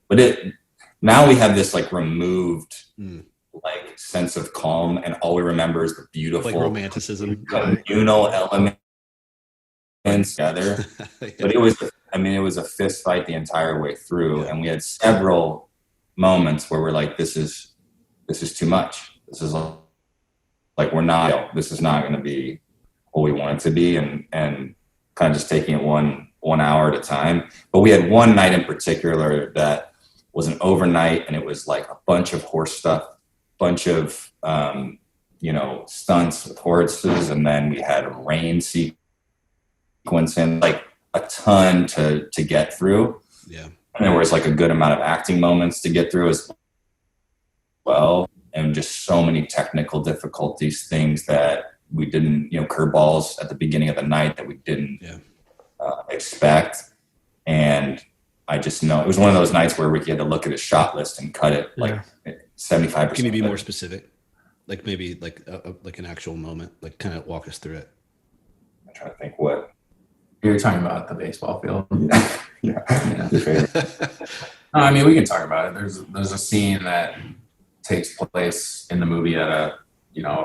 but now we have this like removed like sense of calm, and all we remember is the beautiful like romanticism communal elements together. But it was a fist fight the entire way through, and we had several moments where we're like, this is too much. This is like this is not going to be what we want it to be, and kind of just taking it one hour at a time. But we had one night in particular that was an overnight, and it was like a bunch of horse stuff, bunch of stunts with horses, and then we had a rain sequence and like a ton to get through. Yeah. And there was like a good amount of acting moments to get through as well, and just so many technical difficulties, things that we didn't, curveballs at the beginning of the night that we didn't expect. And I just know it was one of those nights where Ricky had to look at his shot list and cut it like 75%. Can you be more specific? Like maybe like like an actual moment, like kind of walk us through it. I'm trying to think what. You're talking about the baseball field. Yeah. Your favorite. No, I mean, we can talk about it. There's a scene that takes place in the movie at a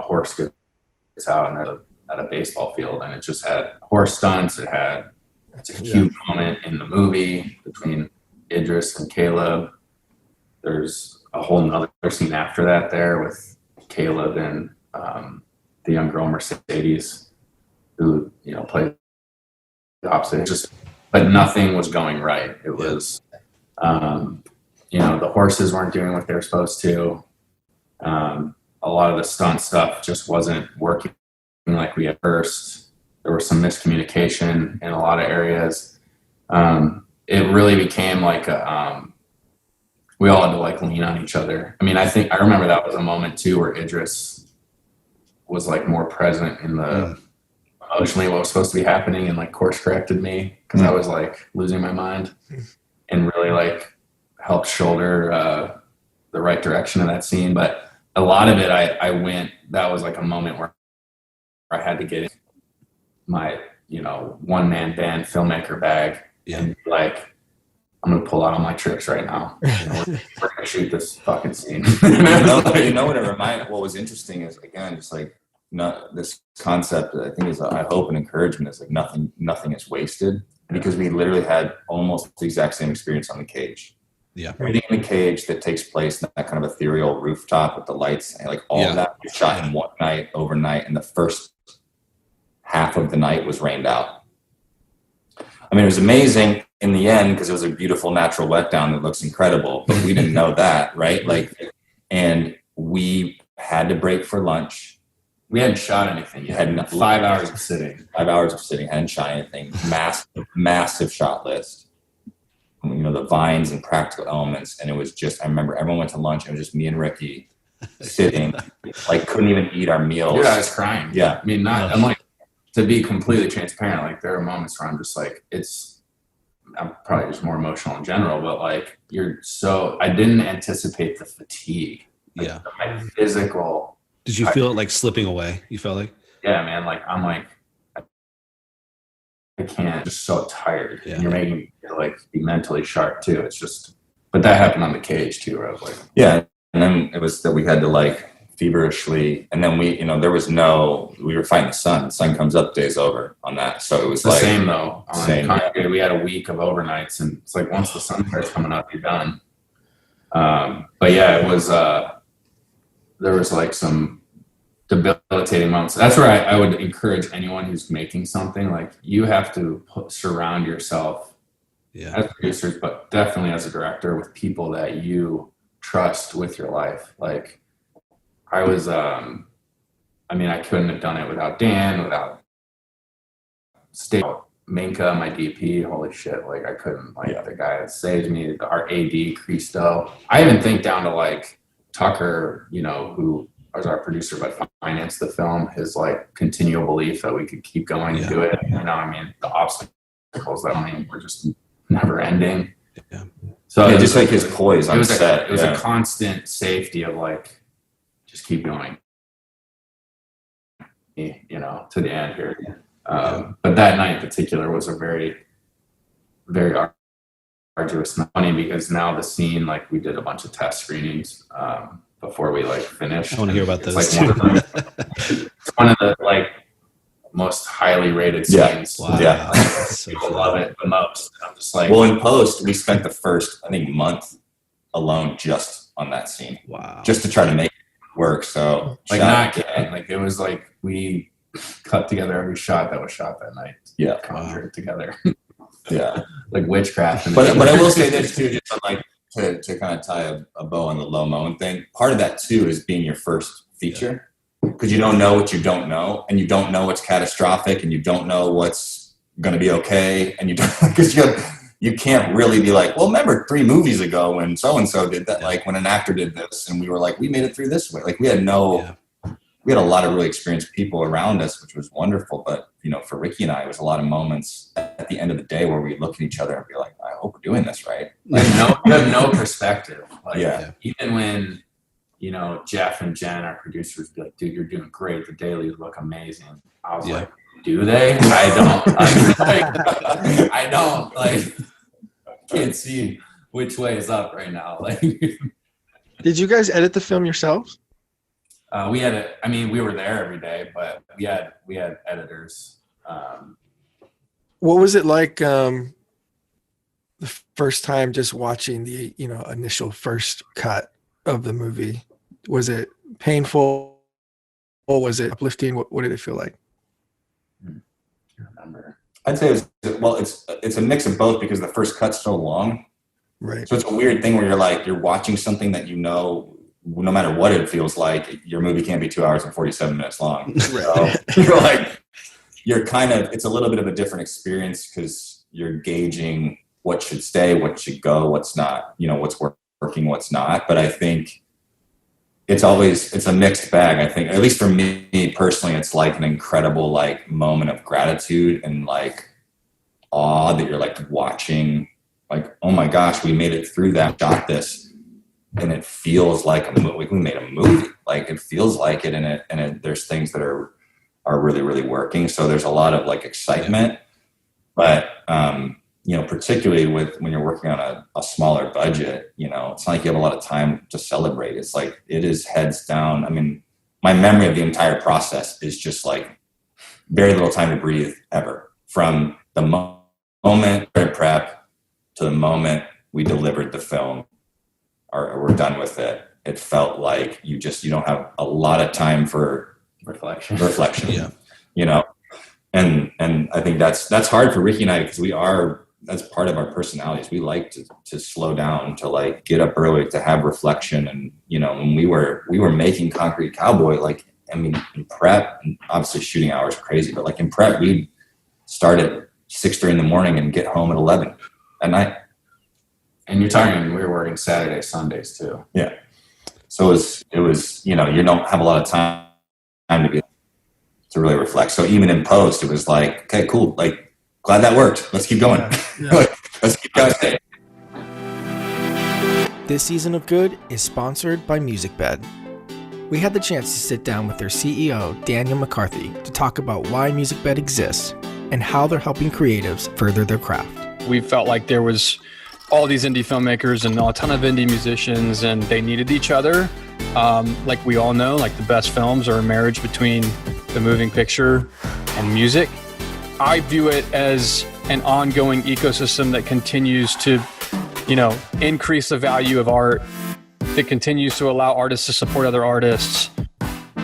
horse gets out at a baseball field, and it just had horse stunts. It's a cute moment in the movie between Idris and Caleb. There's a whole nother scene after that there with Caleb and the young girl Mercedes, who played the opposite. But nothing was going right. It was, the horses weren't doing what they were supposed to. A lot of the stunt stuff just wasn't working like we at first. There was some miscommunication in a lot of areas. It really became like we all had to like lean on each other. I mean, I remember that was a moment too where Idris was like more present in the emotionally what was supposed to be happening, and like course corrected me because I was like losing my mind, and really like helped shoulder the right direction of that scene. But a lot of it, that was like a moment where I had to get in my, one-man band filmmaker bag and be like, I'm going to pull out all my tricks right now. We're going to shoot this fucking scene. What it reminded, what was interesting is, again, just like this concept that I think is, I hope and encouragement is like nothing is wasted, because we literally had almost the exact same experience on the cage. Yeah. Everything in the cage that takes place in that kind of ethereal rooftop with the lights and like all of that was shot in one night, overnight, and the first half of the night was rained out. I mean, it was amazing in the end because it was a beautiful natural letdown that looks incredible, but we didn't know that, right? Like, and we had to break for lunch. We hadn't shot anything yet. Had 5 hours of sitting. 5 hours of sitting, hadn't shot anything. Massive shot list. You know, the vines and practical elements. And it was just, I remember everyone went to lunch. And it was just me and Ricky sitting, like couldn't even eat our meals. Dude, I was crying. Yeah. I mean, I'm like, to be completely transparent, like there are moments where I'm just like, I'm probably just more emotional in general, but like I didn't anticipate the fatigue. Like, my physical. Did you feel it like slipping away? You felt like? Yeah, man. Like, I'm like, I can't, I'm just so tired. Yeah. And you're making me like be mentally sharp too. It's just, but that happened on the cage too, where I was like, yeah. And then it was that we had to like feverishly, and then we were fighting the sun. The sun comes up, day's over on that. So it was the like same though. Same. Concrete, we had a week of overnights, and it's like once the sun starts coming up, you're done. But yeah, it was. There was like some debilitating moments. That's where I would encourage anyone who's making something, like you have to surround yourself as producers, but definitely as a director with people that you trust with your life. Like I was, I mean, I couldn't have done it without Dan, without Staub, Minka, my DP. Holy shit. Like I couldn't, like the guy that saved me, our AD, Cristo. I even think down to like Tucker, you know, who was our producer but financed the film, his like continual belief that we could keep going and do it. You know, I mean, the obstacles that were just never ending. Yeah. So it just like his poise on set. It was a constant safety of like, just keep going, you know, to the end here. But that night in particular was a very, very arduous night. Funny because now the scene, like we did a bunch of test screenings before we like finished. I want to hear about this. Like it's one of the like most highly rated scenes. Wow. Yeah. People love it the most. I'm just like, well, in post, we spent the first, I think, month alone just on that scene. Wow. Just to try to make it work. So like not kidding. Like it was like we cut together every shot that was shot that night. Yeah. Conjured together. Yeah. Like witchcraft. But I will say this too, just like to kind of tie a bow on the low moan thing. Part of that too is being your first feature. Because you don't know what you don't know, and you don't know what's catastrophic, and you don't know what's going to be okay, and you don't, because you can't really be like, well, remember 3 movies ago when so and so did that, like when an actor did this, and we were like, we made it through this way. Like we had a lot of really experienced people around us, which was wonderful. But you know, for Ricky and I, it was a lot of moments at the end of the day where we look at each other and be like, I hope we're doing this right. Like you have no perspective. Like, even when. You know, Jeff and Jen, our producers, be like, dude, you're doing great. The dailies look amazing. I was like, do they? I don't. Like, can't see which way is up right now. Like, did you guys edit the film yourselves? We were there every day, but we had editors. What was it like the first time just watching the, you know, initial first cut of the movie? Was it painful or was it uplifting? What did it feel like? I can't remember. I'd say it's a mix of both because the first cut's so long. Right. So it's a weird thing where you're watching something that you know, no matter what it feels like, your movie can't be 2 hours and 47 minutes long. Right. So it's a little bit of a different experience because you're gauging what should stay, what should go, what's not, you know, what's working, what's not. But I think it's a mixed bag. I think, at least for me personally, it's like an incredible like moment of gratitude and like awe that you're like watching, like, oh my gosh, we made it through that, shot this, and it feels like a movie. We made a movie. Like it feels like it, and there's things that are really, really working. So there's a lot of like excitement, but you know, particularly when you're working on a smaller budget, you know, it's not like you have a lot of time to celebrate. It's like, it is heads down. I mean, my memory of the entire process is just like very little time to breathe ever, from the moment prep to the moment we delivered the film or we're done with it, it felt like you don't have a lot of time for reflection. Yeah. You know, and I think that's hard for Ricky and I, because that's part of our personalities. We like to slow down, to like get up early, to have reflection. And, you know, when we were making Concrete Cowboy, like, I mean, in prep, and obviously shooting hours are crazy, but like in prep, we'd start at 6:30 in the morning and get home at 11 at night. And you're talking, we were working Saturdays, Sundays too. Yeah. So it was, you know, you don't have a lot of time to really reflect. So even in post, it was like, okay, cool. Like, glad that worked. Let's keep going. Yeah. Let's keep going. This season of Good is sponsored by MusicBed. We had the chance to sit down with their CEO, Daniel McCarthy, to talk about why MusicBed exists and how they're helping creatives further their craft. We felt like there was all these indie filmmakers and a ton of indie musicians, and they needed each other. Like we all know, like the best films are a marriage between the moving picture and music. I view it as an ongoing ecosystem that continues to, you know, increase the value of art, that continues to allow artists to support other artists.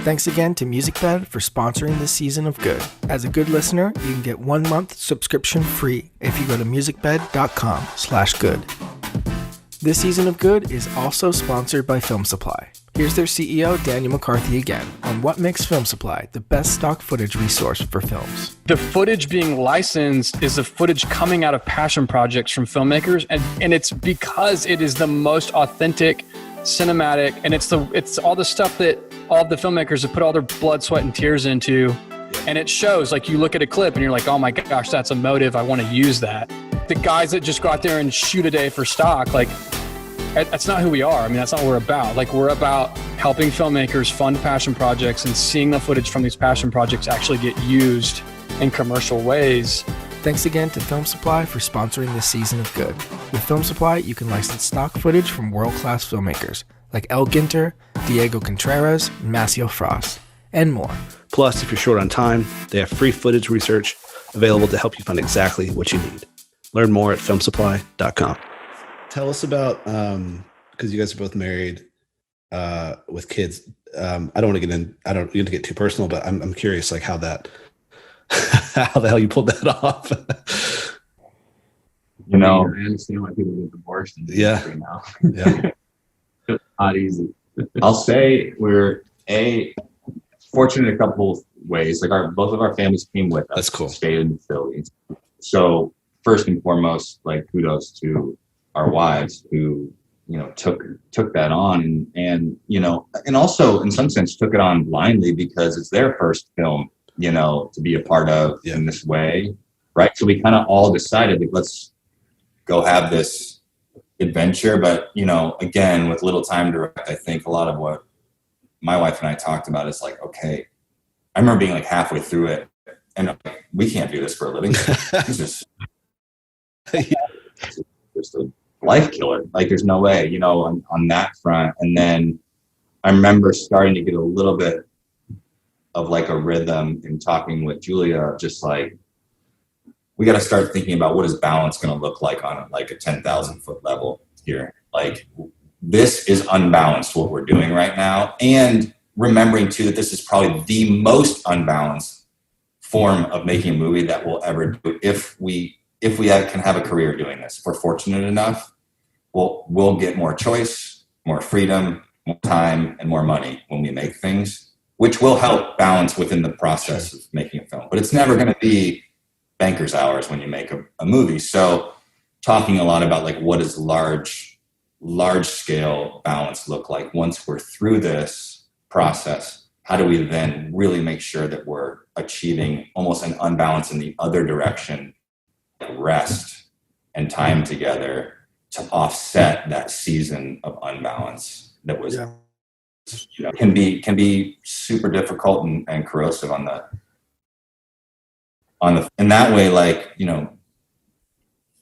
Thanks again to MusicBed for sponsoring this season of Good. As a Good listener, you can get 1 month subscription free if you go to musicbed.com/good. This season of Good is also sponsored by Film Supply. Here's their CEO, Daniel McCarthy, again on what makes Film Supply the best stock footage resource for films. The footage being licensed is the footage coming out of passion projects from filmmakers, and it's because it is the most authentic, cinematic, and it's all the stuff that all the filmmakers have put all their blood, sweat, and tears into, and it shows. Like, you look at a clip and you're like, oh my gosh, that's emotive, I want to use that. The guys that just go out there and shoot a day for stock, like, that's not who we are. I mean, that's not what we're about. Like, we're about helping filmmakers fund passion projects and seeing the footage from these passion projects actually get used in commercial ways. Thanks again to Film Supply for sponsoring this season of Good. With Film Supply, you can license stock footage from world-class filmmakers like El Ginter, Diego Contreras, Maceo Frost, and more. Plus, if you're short on time, they have free footage research available to help you find exactly what you need. Learn more at filmsupply.com. Tell us about, because you guys are both married with kids. I don't want to get too personal, but I'm curious, like how the hell you pulled that off. You know, I understand why people get divorced. Yeah. Right now. Yeah. It's not easy. I'll say we're fortunate in a couple ways. Like both of our families came with us. That's cool. Stayed in Philly. So first and foremost, like, kudos to our wives who, you know, took that on and you know, and also in some sense took it on blindly because it's their first film, you know, to be a part of in this way, right? So we kind of all decided, like, let's go have this adventure. But, you know, again, with little time to direct, I think a lot of what my wife and I talked about is like, okay, I remember being like halfway through it and like, we can't do this for a living. It's just a life killer. Like, there's no way, you know, on that front. And then I remember starting to get a little bit of like a rhythm in talking with Julia, just like, we got to start thinking about what is balance going to look like on like a 10,000 foot level here. Like, this is unbalanced what we're doing right now. And remembering too, that this is probably the most unbalanced form of making a movie that we'll ever do. If we can have a career doing this, if we're fortunate enough, we'll get more choice, more freedom, more time, and more money when we make things, which will help balance within the process of making a film. But it's never going to be banker's hours when you make a movie. So talking a lot about like, what does large scale balance look like once we're through this process? How do we then really make sure that we're achieving almost an unbalance in the other direction, rest and time together to offset that season of unbalance that was, you know, can be super difficult and corrosive on the in that way. Like, you know,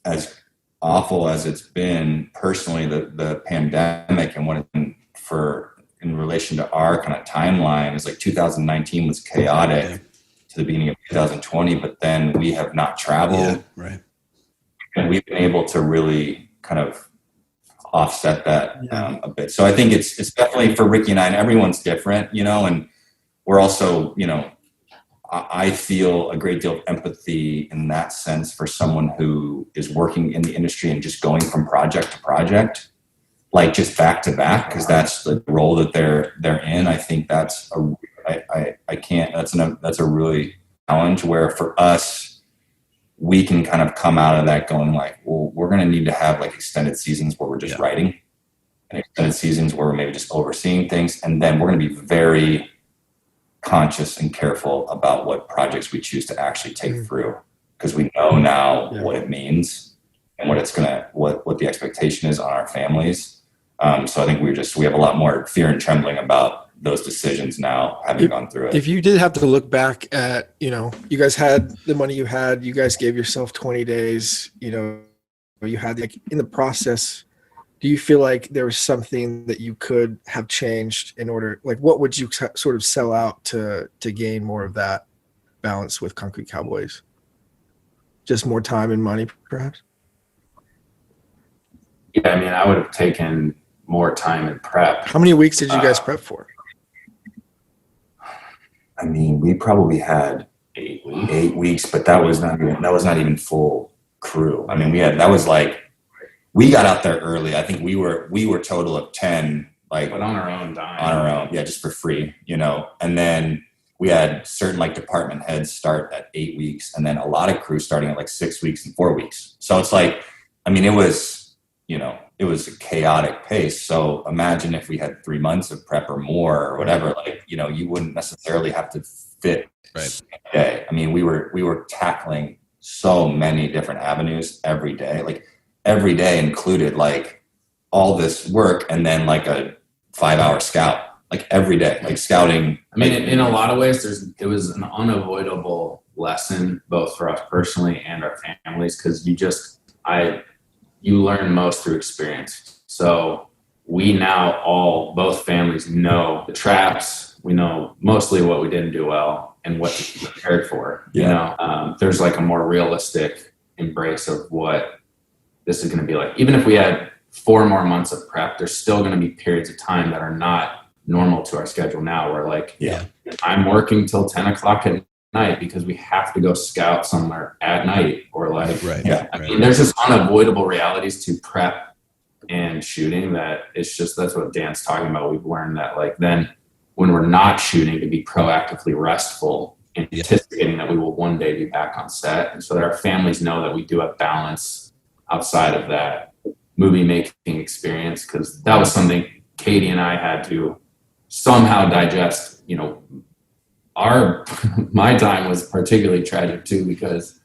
as awful as it's been personally, the pandemic and what it's been in relation to our kind of timeline is like 2019 was chaotic to the beginning of 2020, but then we have not traveled. Right. And we've been able to really kind of offset that a bit. So I think it's definitely for Ricky and I, and everyone's different, you know, and we're also, you know, I feel a great deal of empathy in that sense for someone who is working in the industry and just going from project to project, like just back to back, because that's the role that they're in. I think that's that's a really challenge where for us, we can kind of come out of that going like, well, we're going to need to have like extended seasons where we're just writing, and extended seasons where we're maybe just overseeing things. And then we're going to be very conscious and careful about what projects we choose to actually take through, because we know now what it means and what the expectation is on our families. So I think we have a lot more fear and trembling about those decisions now, having gone through it. If you did have to look back at, you know, you guys had the money you had, you guys gave yourself 20 days, you know, you had like in the process, do you feel like there was something that you could have changed in order, like what would you sort of sell out to gain more of that balance with Concrete Cowboys? Just more time and money, perhaps? Yeah, I mean, I would have taken more time in prep. How many weeks did you guys prep for? I mean, we probably had 8 weeks, but that was not even full crew. I mean, we got out there early. I think we were total of 10, like, but on our own dime. On our own, yeah, just for free, you know. And then we had certain like department heads start at 8 weeks, and then a lot of crew starting at like 6 weeks and 4 weeks. So it's like, I mean, it was a chaotic pace. So imagine if we had 3 months of prep or more or whatever, like, you know, you wouldn't necessarily have to fit right. day. I mean, we were tackling so many different avenues every day. Like every day included like all this work and then like a 5-hour scout, like every day, like scouting. I mean, in a lot of ways, it was an unavoidable lesson, both for us personally and our families, because you learn most through experience. So we now both families know the traps. We know mostly what we didn't do well and what to be prepared for. Yeah. You know, there's like a more realistic embrace of what this is going to be like. Even if we had 4 more months of prep, there's still going to be periods of time that are not normal to our schedule now. Where like, I'm working till 10 o'clock at night because we have to go scout somewhere at night, or like, I mean, there's just unavoidable realities to prep and shooting that that's what Dan's talking about. We've learned that like then when we're not shooting, to be proactively restful and anticipating that we will one day be back on set. And so that our families know that we do have balance outside of that movie making experience. Cause that was something Katie and I had to somehow digest, you know. My time was particularly tragic too, because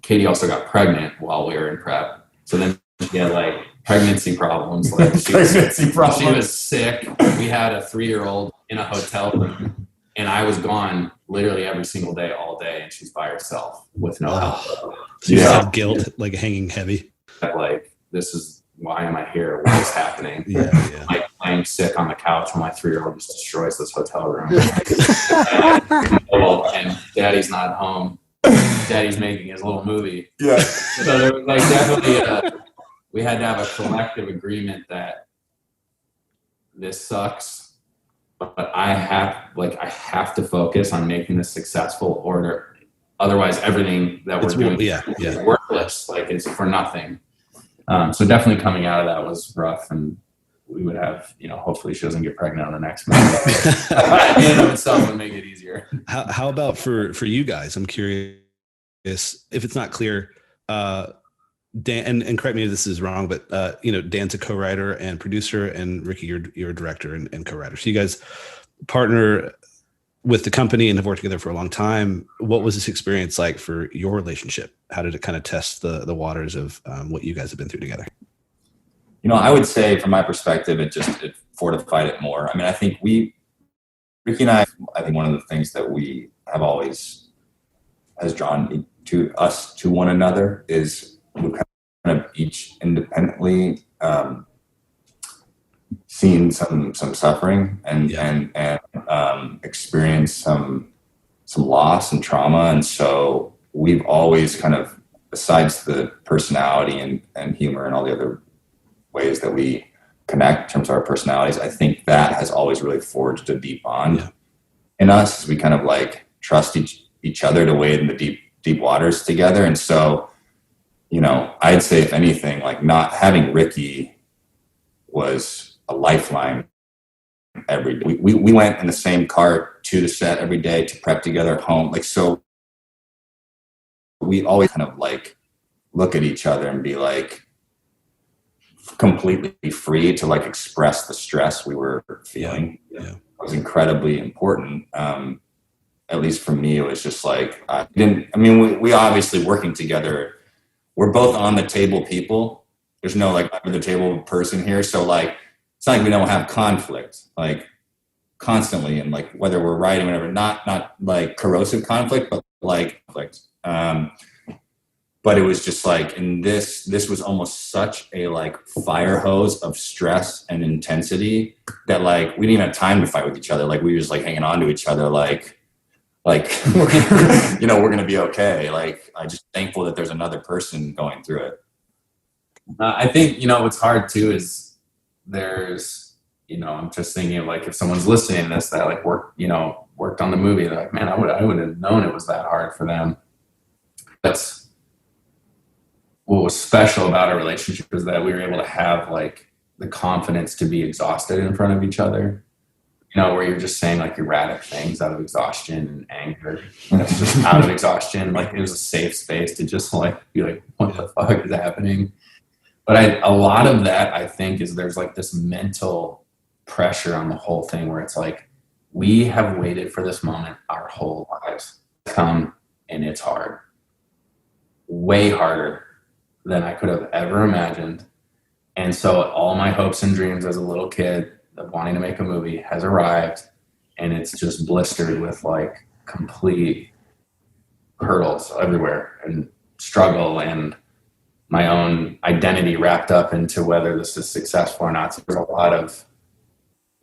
Katie also got pregnant while we were in prep. So then she had like pregnancy problems. Like she was sick. We had a 3-year-old in a hotel room, and I was gone literally every single day, all day, and she's by herself with no help. So you have guilt like hanging heavy. Like, this is, why am I here? What is happening? Like playing sick on the couch when my 3-year-old just destroys this hotel room. And daddy's not home. Daddy's making his little movie. Yeah. So there was like definitely we had to have a collective agreement that this sucks, but I have to focus on making this successful, or otherwise everything that we're doing is worthless. Like, it's for nothing. So definitely coming out of that was rough, and we would have, you know, hopefully she doesn't get pregnant on the next month. In and of itself would make it easier. How about for you guys? I'm curious if it's not clear. Dan, and correct me if this is wrong, but you know, Dan's a co-writer and producer, and Ricky, you're a director and co-writer. So you guys partner with the company and have worked together for a long time. What was this experience like for your relationship? How did it kind of test the waters of what you guys have been through together? You know, I would say from my perspective, it fortified it more. I mean, I think Ricky and I think one of the things that we have always has drawn to us to one another is we kind of each independently seen some suffering and experienced some loss and trauma, and so we've always kind of, besides the personality and humor and all the other ways that we connect in terms of our personalities. I think that has always really forged a deep bond in us as we kind of like trust each other to wade in the deep waters together. And so, you know, I'd say if anything, like not having Ricky was a lifeline every day. We went in the same car to the set every day to prep together at home. Like, so we always kind of like look at each other and be like completely free to like express the stress we were feeling. It was incredibly important. At least for me, it was just like, we obviously working together, we're both on the table people. There's no like under the table person here. So like, it's not like we don't have conflict, like constantly. And like, whether we're writing, whatever, not like corrosive conflict, but like conflict. But it was just like, and this was almost such a like fire hose of stress and intensity that like, we didn't even have time to fight with each other. Like we were just like hanging on to each other. Like, you know, we're going to be okay. Like, I'm just thankful that there's another person going through it. I think, you know, what's hard too is there's, you know, I'm just thinking of like, if someone's listening to this that like worked on the movie, they're like, man, I would have known it was that hard for them. That's what was special about our relationship, is that we were able to have like the confidence to be exhausted in front of each other. You know, where you're just saying like erratic things out of exhaustion and anger. It's just out of exhaustion. Like it was a safe space to just like be like, what the fuck is happening? But a lot of that, I think, is there's like this mental pressure on the whole thing where it's like, we have waited for this moment our whole lives to come, and it's hard. Way harder than I could have ever imagined. And so all my hopes and dreams as a little kid of wanting to make a movie has arrived, and it's just blistered with like complete hurdles everywhere and struggle and my own identity wrapped up into whether this is successful or not. So there's a lot of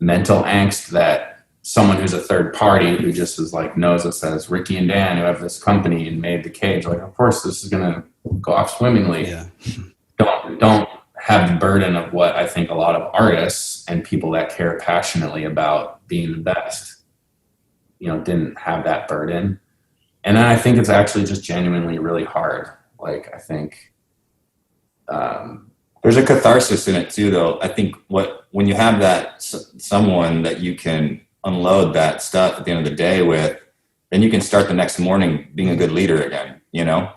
mental angst that someone who's a third party who just is like knows us as Ricky and Dan who have this company and made the cage, like of course this is gonna go off swimmingly. Don't have the burden of what I think a lot of artists and people that care passionately about being the best, you know, didn't have that burden. And then I think it's actually just genuinely really hard. Like, I think there's a catharsis in it too, though. I think when you have that someone that you can unload that stuff at the end of the day with, then you can start the next morning being a good leader again, you know?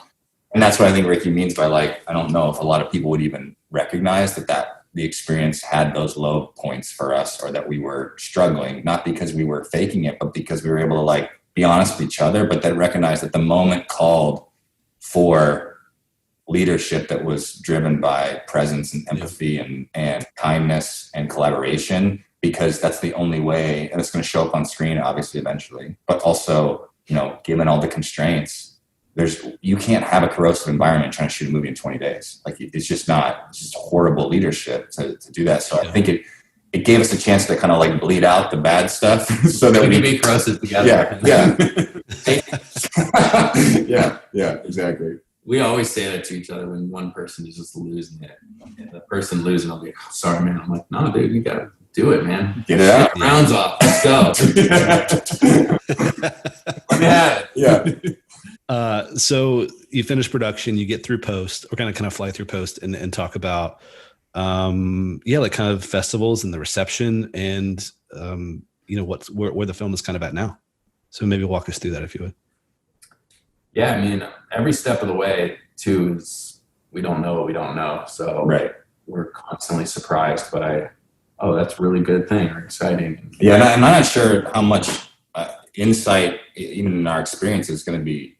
And that's what I think Ricky means by like, I don't know if a lot of people would even recognize that the experience had those low points for us, or that we were struggling, not because we were faking it, but because we were able to like be honest with each other, but then recognize that the moment called for leadership that was driven by presence and empathy and kindness and collaboration, because that's the only way, and it's going to show up on screen obviously eventually, but also, you know, given all the constraints, you can't have a corrosive environment trying to shoot a movie in 20 days. Like it's just horrible leadership to do that. So I think it gave us a chance to kind of like bleed out the bad stuff so that we can be corrosive together. Yeah, exactly. We always say that to each other when one person is just losing it. And the person losing, I'll be like, oh, sorry, man. I'm like, no, dude, you got to do it, man. Get it out. Rounds off. Let's go. Yeah. So you finish production, you get through post, or kind of fly through post and talk about, like kind of festivals and the reception and, you know, where the film is kind of at now. So maybe walk us through that if you would. Yeah. I mean, every step of the way too is we don't know what we don't know. So we're constantly surprised by, oh, that's a really good thing or exciting. Yeah. And I'm not sure how much insight, even in our experience, is going to be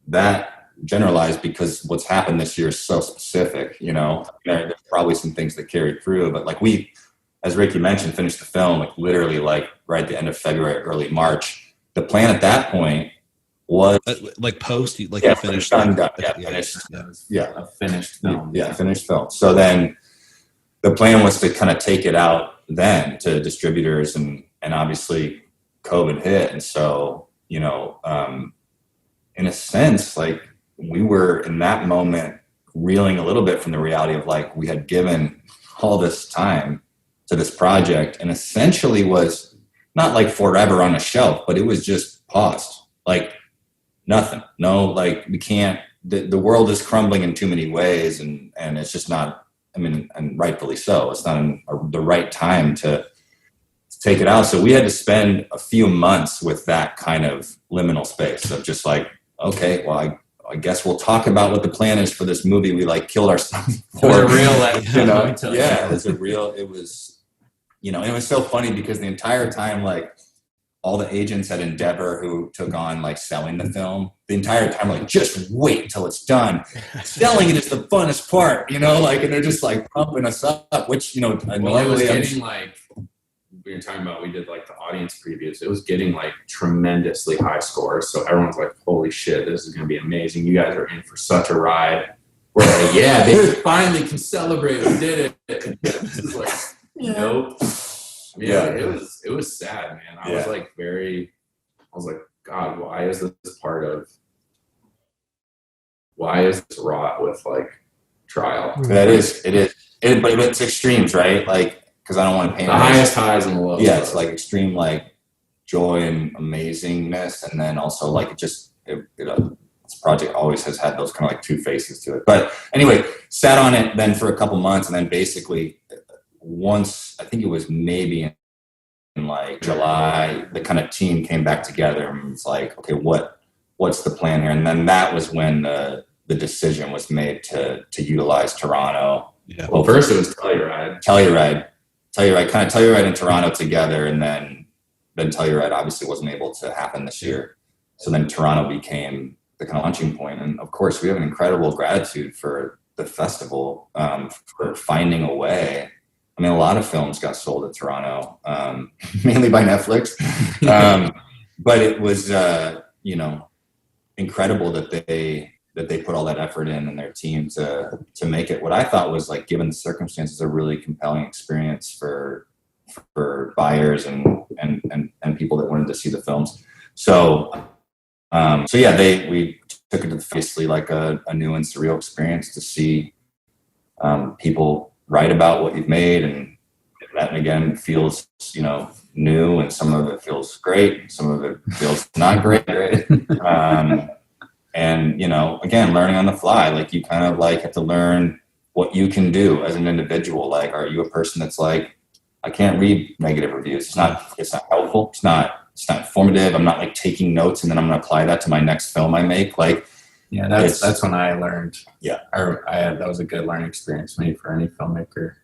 that generalized, because what's happened this year is so specific. You know, there's probably some things that carried through, but like we, as Ricky mentioned, finished the film like literally like right at the end of February, early March. The plan at that point was like post, you finished done. A finished film. Finished film. So then the plan was to kind of take it out then to distributors, and obviously COVID hit, and so, you know, in a sense, like we were in that moment reeling a little bit from the reality of like we had given all this time to this project, and essentially was not like forever on a shelf, but it was just paused, like nothing. No, like we can't. The world is crumbling in too many ways, and it's just not. I mean, and rightfully so. It's not the right time to take it out. So we had to spend a few months with that kind of liminal space of just like, okay, well, I guess we'll talk about what the plan is for this movie we like killed ourselves for. It was a real, like, You know, yeah, it was, you know, and it was so funny because the entire time, like, all the agents at Endeavor who took on like selling the film, the entire time, like, just wait till it's done. Selling it is the funnest part, you know, like, and they're just like pumping us up, which, you know, well, it was getting like, we were talking about, we did like the audience previews. It was getting like tremendously high scores. So everyone's like, holy shit, this is going to be amazing. You guys are in for such a ride. We're like, yeah, they finally can celebrate. We did it. This is like, nope. Yeah, it was sad, man. I was like I was like, God, why is this wrought with like trial? That is, it is. But it's extremes, right? Like, because I don't want to paint the highest highs and the lows. Yeah, it's like extreme, like joy and amazingness, and then also like this project always has had those kind of like two faces to it. But anyway, sat on it then for a couple months, and then basically once, I think it was maybe in like July, the kind of team came back together and was like, okay, what's the plan here? And then that was when the decision was made to utilize Toronto. Yeah. Well, first it was Telluride in Toronto together, and then Telluride obviously wasn't able to happen this year. So then Toronto became the kind of launching point. And of course, we have an incredible gratitude for the festival for finding a way. I mean, a lot of films got sold at Toronto, mainly by Netflix. But it was, you know, incredible that they put all that effort in and their team to make it what I thought was, like, given the circumstances, a really compelling experience for buyers and people that wanted to see the films. So yeah, we took it to basically like a new and surreal experience to see people write about what you've made, and that again feels, you know, new, and some of it feels great, some of it feels not great. And, you know, again, learning on the fly, like, you kind of like have to learn what you can do as an individual. Like, are you a person that's like, I can't read negative reviews. It's not helpful. It's not informative. I'm not like taking notes and then I'm going to apply that to my next film I make. Like, yeah, that's when I learned. Yeah. That was a good learning experience for me, for any filmmaker.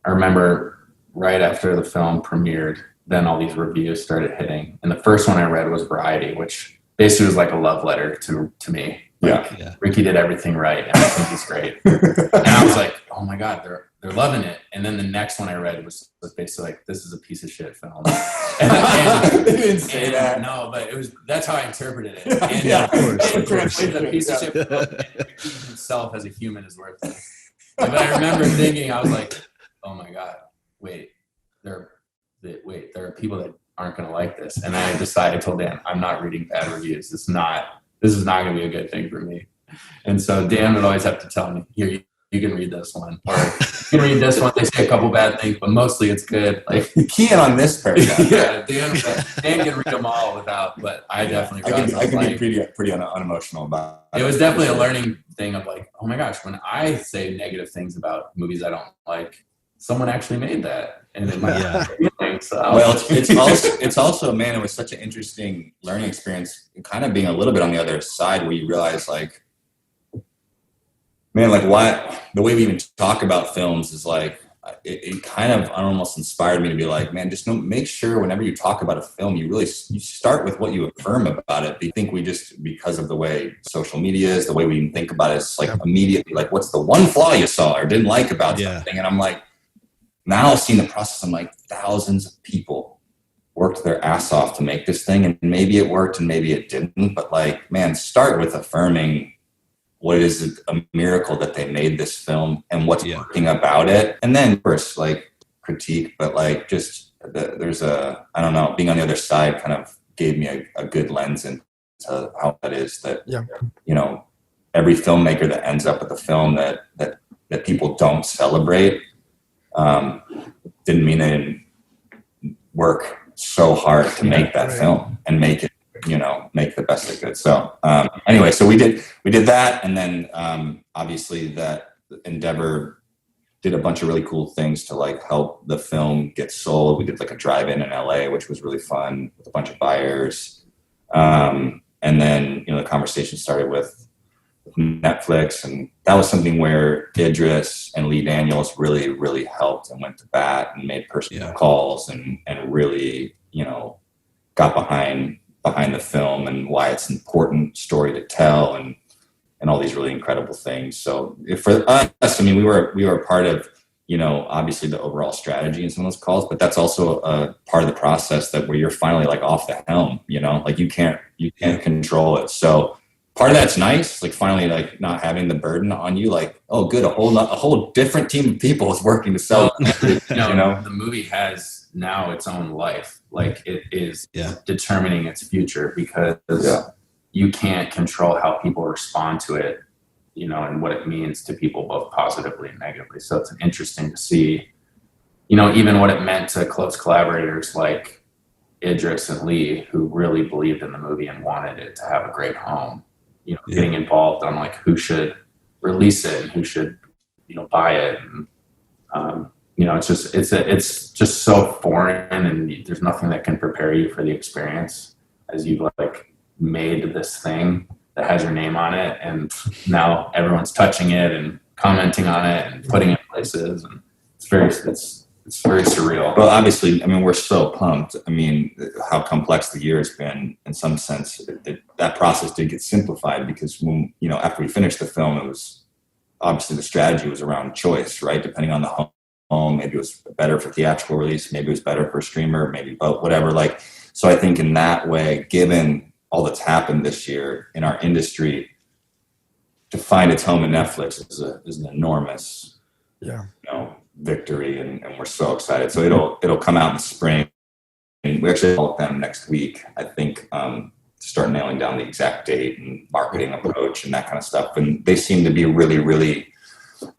I remember right after the film premiered, then all these reviews started hitting. And the first one I read was Variety, which basically was like a love letter to me. Like, yeah. Ricky did everything right, and I think he's great. And I was like, oh my God, they're loving it. And then the next one I read was basically like, this is a piece of shit film. They didn't say that. No, but that's how I interpreted it. And, Yeah, of course. It's a piece of shit film, and Ricky himself as a human is worthless. But I remember thinking, I was like, oh my God, wait, there are people that aren't going to like this. And I told Dan, I'm not reading bad reviews. This is not going to be a good thing for me. And so Dan would always have to tell me, here, you can read this one. Or you can read this one. They say a couple bad things, but mostly it's good. Like, key in on this paragraph. Yeah, Dan can read them all without, but I definitely I can be pretty unemotional about it. It was definitely a learning thing of like, oh my gosh, when I say negative things about movies I don't like, someone actually made that. And it might be so. Well, it's also, man, it was such an interesting learning experience, kind of being a little bit on the other side, where you realize, like, man, like, why the way we even talk about films is like, it kind of almost inspired me to be like, man, just don't make sure whenever you talk about a film, you start with what you affirm about it. I think we just, because of the way social media is, the way we even think about it, it's like immediately like, what's the one flaw you saw or didn't like about something? And I'm like, now seeing the process, I'm like, thousands of people worked their ass off to make this thing, and maybe it worked and maybe it didn't. But like, man, start with affirming what it is a miracle that they made this film and what's working about it. And then, of course, like, critique, but like, just there's I don't know, being on the other side kind of gave me a good lens into how that is that, you know, every filmmaker that ends up with a film that people don't celebrate, didn't mean they didn't work so hard to make that film and make it, make the best it could. So anyway, so we did that, and then obviously that Endeavor did a bunch of really cool things to like help the film get sold. We did like a drive-in LA, which was really fun with a bunch of buyers. And then, the conversation started with Netflix, and that was something where Idris and Lee Daniels really, really helped and went to bat and made personal calls and really, got behind the film and why it's an important story to tell and all these really incredible things. So for us, we were a part of, obviously the overall strategy in some of those calls, but that's also a part of the process that where you're finally like off the helm, like you can't control it. So part of that's nice, like finally like not having the burden on you, like, oh good, a whole different team of people is working to sell it. The movie has now its own life. Like it is determining its future because you can't control how people respond to it, and what it means to people both positively and negatively. So it's interesting to see, even what it meant to close collaborators like Idris and Lee, who really believed in the movie and wanted it to have a great home, getting involved on like who should release it and who should, buy it. And, it's just so foreign, and there's nothing that can prepare you for the experience as you've like made this thing that has your name on it, and now everyone's touching it and commenting on it and putting it in places, and it's very surreal. Well, obviously, we're so pumped. How complex the year has been in some sense. That process did get simplified because when, after we finished the film, it was obviously the strategy was around choice, right? Depending on the home, maybe it was better for theatrical release, maybe it was better for streamer, maybe both, whatever. Like, so I think in that way, given all that's happened this year in our industry, to find its home in Netflix is an enormous, victory, and we're so excited. So it'll come out in the spring, and we actually help them next week, I think, to start nailing down the exact date and marketing approach and that kind of stuff. And they seem to be really, really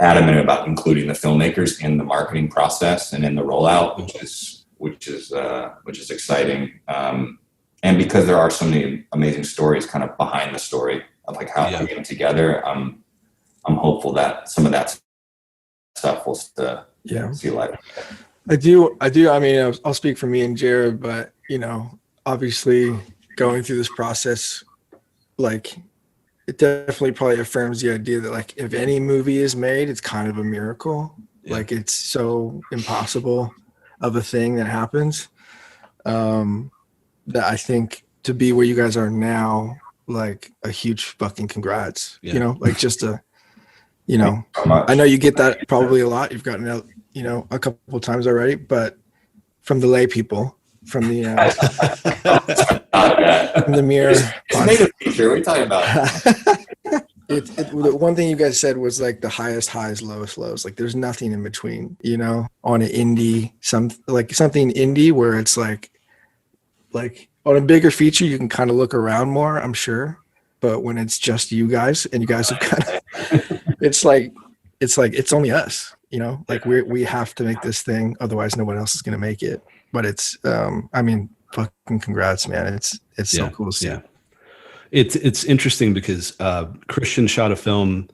adamant about including the filmmakers in the marketing process and in the rollout, which is exciting. And because there are so many amazing stories kind of behind the story of like how they came together, I'm hopeful that some of that stuff will see life. I do. I'll speak for me and Jared, but obviously going through this process, like it definitely probably affirms the idea that like if any movie is made, it's kind of a miracle. Like it's so impossible of a thing that happens. That I think to be where you guys are now, like a huge fucking congrats, like just I know you get that probably a lot. You've gotten out, a couple of times already, but from the lay people, from the from the mirror. Native feature. What are you talking about? The one thing you guys said was like the highest highs, lowest lows. Like there's nothing in between, on an indie, something indie where it's like on a bigger feature, you can kind of look around more, I'm sure. But when it's just you guys and you guys have kind of, it's only us, like we have to make this thing. Otherwise no one else is going to make it. But it's, fucking congrats, man. It's so cool to see. Yeah. It's interesting because Christian shot a film,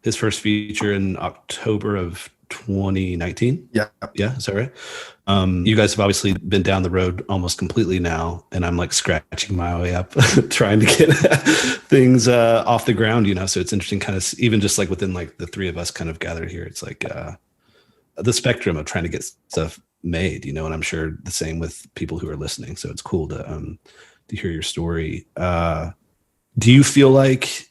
his first feature in October of 2019. Yeah, is that right? You guys have obviously been down the road almost completely now, and I'm like scratching my way up, trying to get things off the ground. So it's interesting, kind of even just like within like the three of us kind of gathered here. It's like the spectrum of trying to get stuff made, and I'm sure the same with people who are listening. So it's cool to hear your story. Do you feel like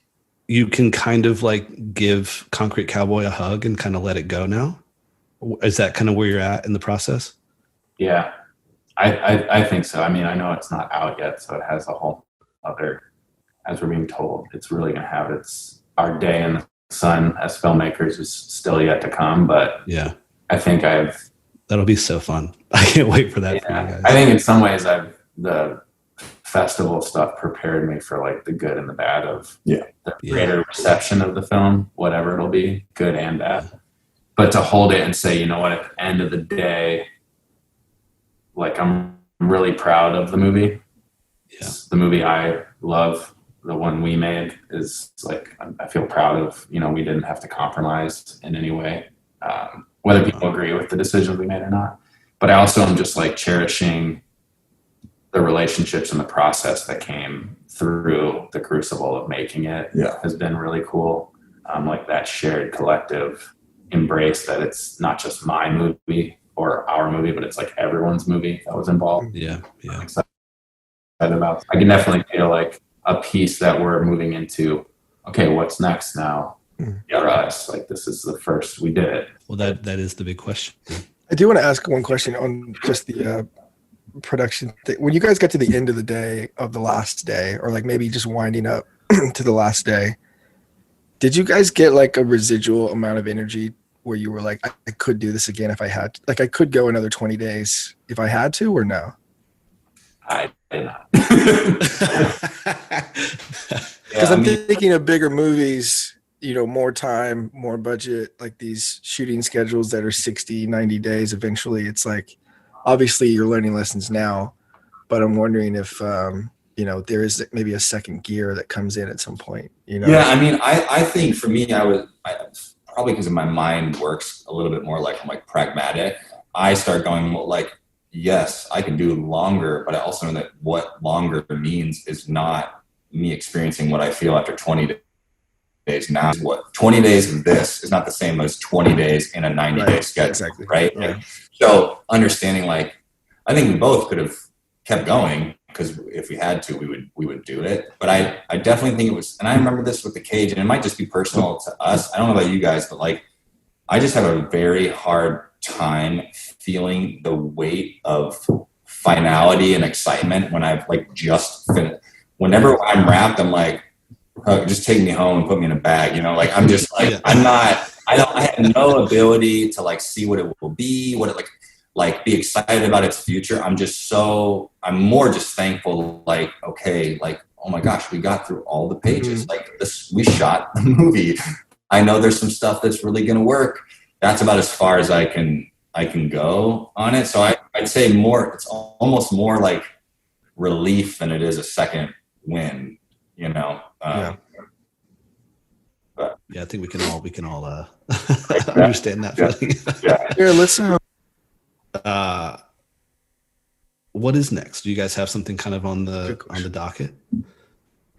you can kind of like give Concrete Cowboy a hug and kind of let it go now? Is that kind of where you're at in the process? Yeah, I think so. I know it's not out yet, so it has a whole other, as we're being told, it's really going to have our day in the sun as filmmakers is still yet to come. But yeah, I think that'll be so fun. I can't wait for that. For you guys. I think in some ways the festival stuff prepared me for like the good and the bad of the greater reception of the film, whatever it'll be, good and bad. but to hold it and say, you know what, at the end of the day, like I'm really proud of the movie. Yeah. The movie I love, the one we made, is like, I feel proud of, you know, we didn't have to compromise in any way, whether people agree with the decisions we made or not. But I also am just like cherishing the relationships and the process that came through the crucible of making it. Has been really cool. Like that shared collective embrace that it's not just my movie or our movie, but it's like everyone's movie that was involved. Yeah. I'm excited about. I can definitely feel like a piece that we're moving into. Okay, what's next now for us? Like this is the first, we did it. Well, that is the big question. I do want to ask one question on just the production thing. When you guys got to the end of the day of the last day, or like maybe just winding up to the last day, did you guys get like a residual amount of energy where you were like, I could do this again if I had to? Like I could go another 20 days if I had to, or no? I did not. Because I'm thinking of bigger movies, you know, more time, more budget, like these shooting schedules that are 60, 90 days. Eventually it's like, obviously you're learning lessons now, but I'm wondering if, you know, there is maybe a second gear that comes in at some point, you know? Yeah. I mean, I think for me, I probably because my mind works a little bit more like I'm like pragmatic. I start going like, yes, I can do longer, but I also know that what longer means is not me experiencing what I feel after 20 days. Now, what 20 days of this is not the same as 20 days in a 90-day schedule, exactly. right? Yeah. Like, so understanding, like, I think we both could have kept going because if we had to, we would do it. But I definitely think it was, and I remember this with the cage, and it might just be personal to us. I don't know about you guys, but like, I just have a very hard time feeling the weight of finality and excitement when I've like just finished. Whenever I'm wrapped, I'm like, oh, just take me home and put me in a bag, you know, like I'm just like, I have no ability to like see what it will be, what it like be excited about its future. I'm more just thankful, like, okay, like, oh my gosh, we got through all the pages. Like this, we shot the movie. I know there's some stuff that's really going to work. That's about as far as I can go on it. So I'd say more, it's almost more like relief than it is a second win, you know? But yeah, I think we can all understand that feeling. Here, let's what is next? Do you guys have something kind of on the docket?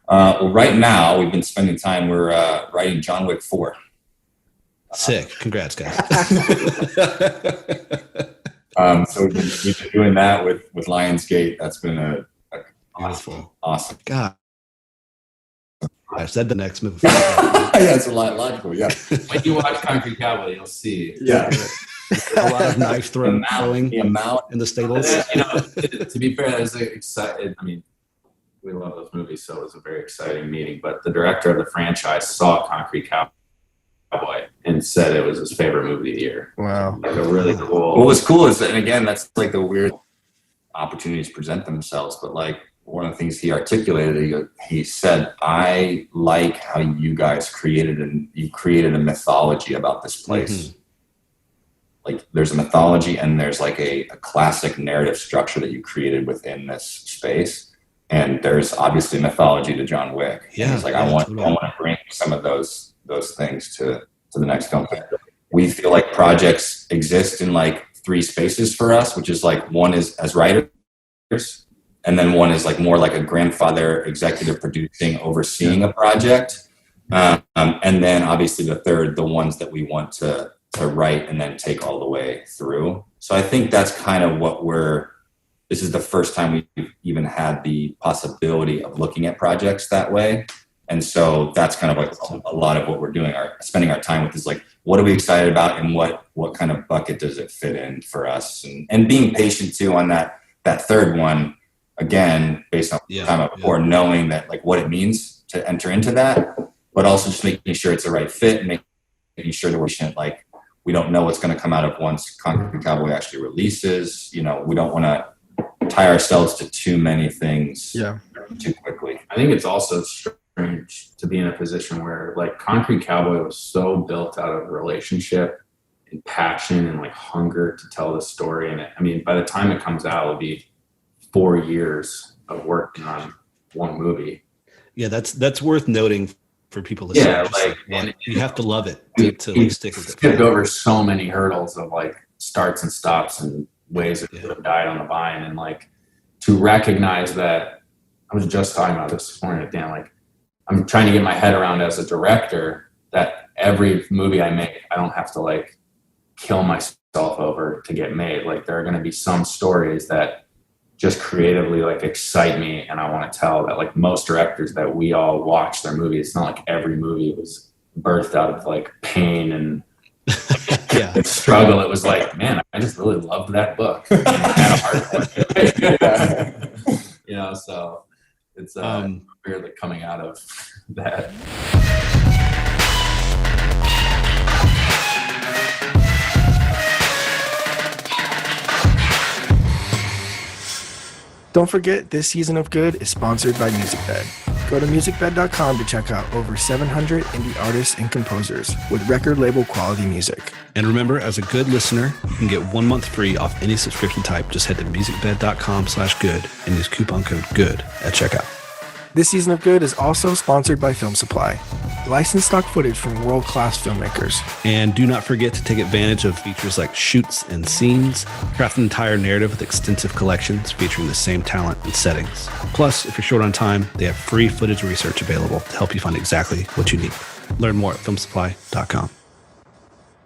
Well, right now we've been spending time. We're writing John Wick 4. Sick! Congrats, guys. So we've been doing that with Lionsgate. That's been a awesome. God, I said the next movie. Yeah, it's a lot logical. Yeah. When you watch Concrete Cowboy, you'll see. Yeah. A lot of knife throwing the amount in the stables. You know, to be fair, that was exciting. I mean, we love those movies, so it was a very exciting meeting. But the director of the franchise saw Concrete Cowboy and said it was his favorite movie of the year. Wow. Like a really cool. What was cool is, and again, that's like the weird opportunities present themselves, but like one of the things he articulated, he said, I like how you guys created a mythology about this place. Like there's a mythology and there's like a classic narrative structure that you created within this space. And there's obviously mythology to John Wick. Yeah. It's like, I want to bring some of those things to the next film. We feel like projects exist in like 3 spaces for us, which is like, one is as writers, and then one is like more like a grandfather executive producing, overseeing a project. And then obviously the third, the ones that we want to write and then take all the way through. So I think that's kind of what this is the first time we've even had the possibility of looking at projects that way. And so that's kind of like a lot of what we're doing, spending our time with is like, what are we excited about and what kind of bucket does it fit in for us? And being patient too on that third one, again, based on the time before, knowing that like what it means to enter into that, but also just making sure it's the right fit and making sure that we're like, we don't know what's going to come out of once Concrete Cowboy actually releases. You know, we don't want to tie ourselves to too many things too quickly. I think it's also strange to be in a position where like Concrete Cowboy was so built out of relationship and passion and like hunger to tell the story. And I mean, by the time it comes out, it'll be 4 years of working on one movie. Yeah, that's worth noting for people listening. Yeah, Just like, and you have to love it to we like stick with it. skipped over so many hurdles of like starts and stops and ways that could have died on the vine, and like to recognize that. I was just talking about this morning with Dan. Like, I'm trying to get my head around as a director that every movie I make, I don't have to like kill myself over to get made. Like, there are going to be some stories that just creatively like excite me, and I want to tell. That like most directors that we all watch their movies, it's not like every movie was birthed out of like pain and struggle. It was like, man, I just really loved that book. And I had a heart. You know, so it's weirdly coming out of that. Don't forget, this season of Good is sponsored by MusicBed. Go to musicbed.com to check out over 700 indie artists and composers with record label quality music. And remember, as a Good listener, you can get 1 month free off any subscription type. Just head to musicbed.com/good and use coupon code GOOD at checkout. This season of Good is also sponsored by Film Supply, licensed stock footage from world-class filmmakers. And do not forget to take advantage of features like shoots and scenes, craft an entire narrative with extensive collections featuring the same talent and settings. Plus, if you're short on time, they have free footage research available to help you find exactly what you need. Learn more at filmsupply.com.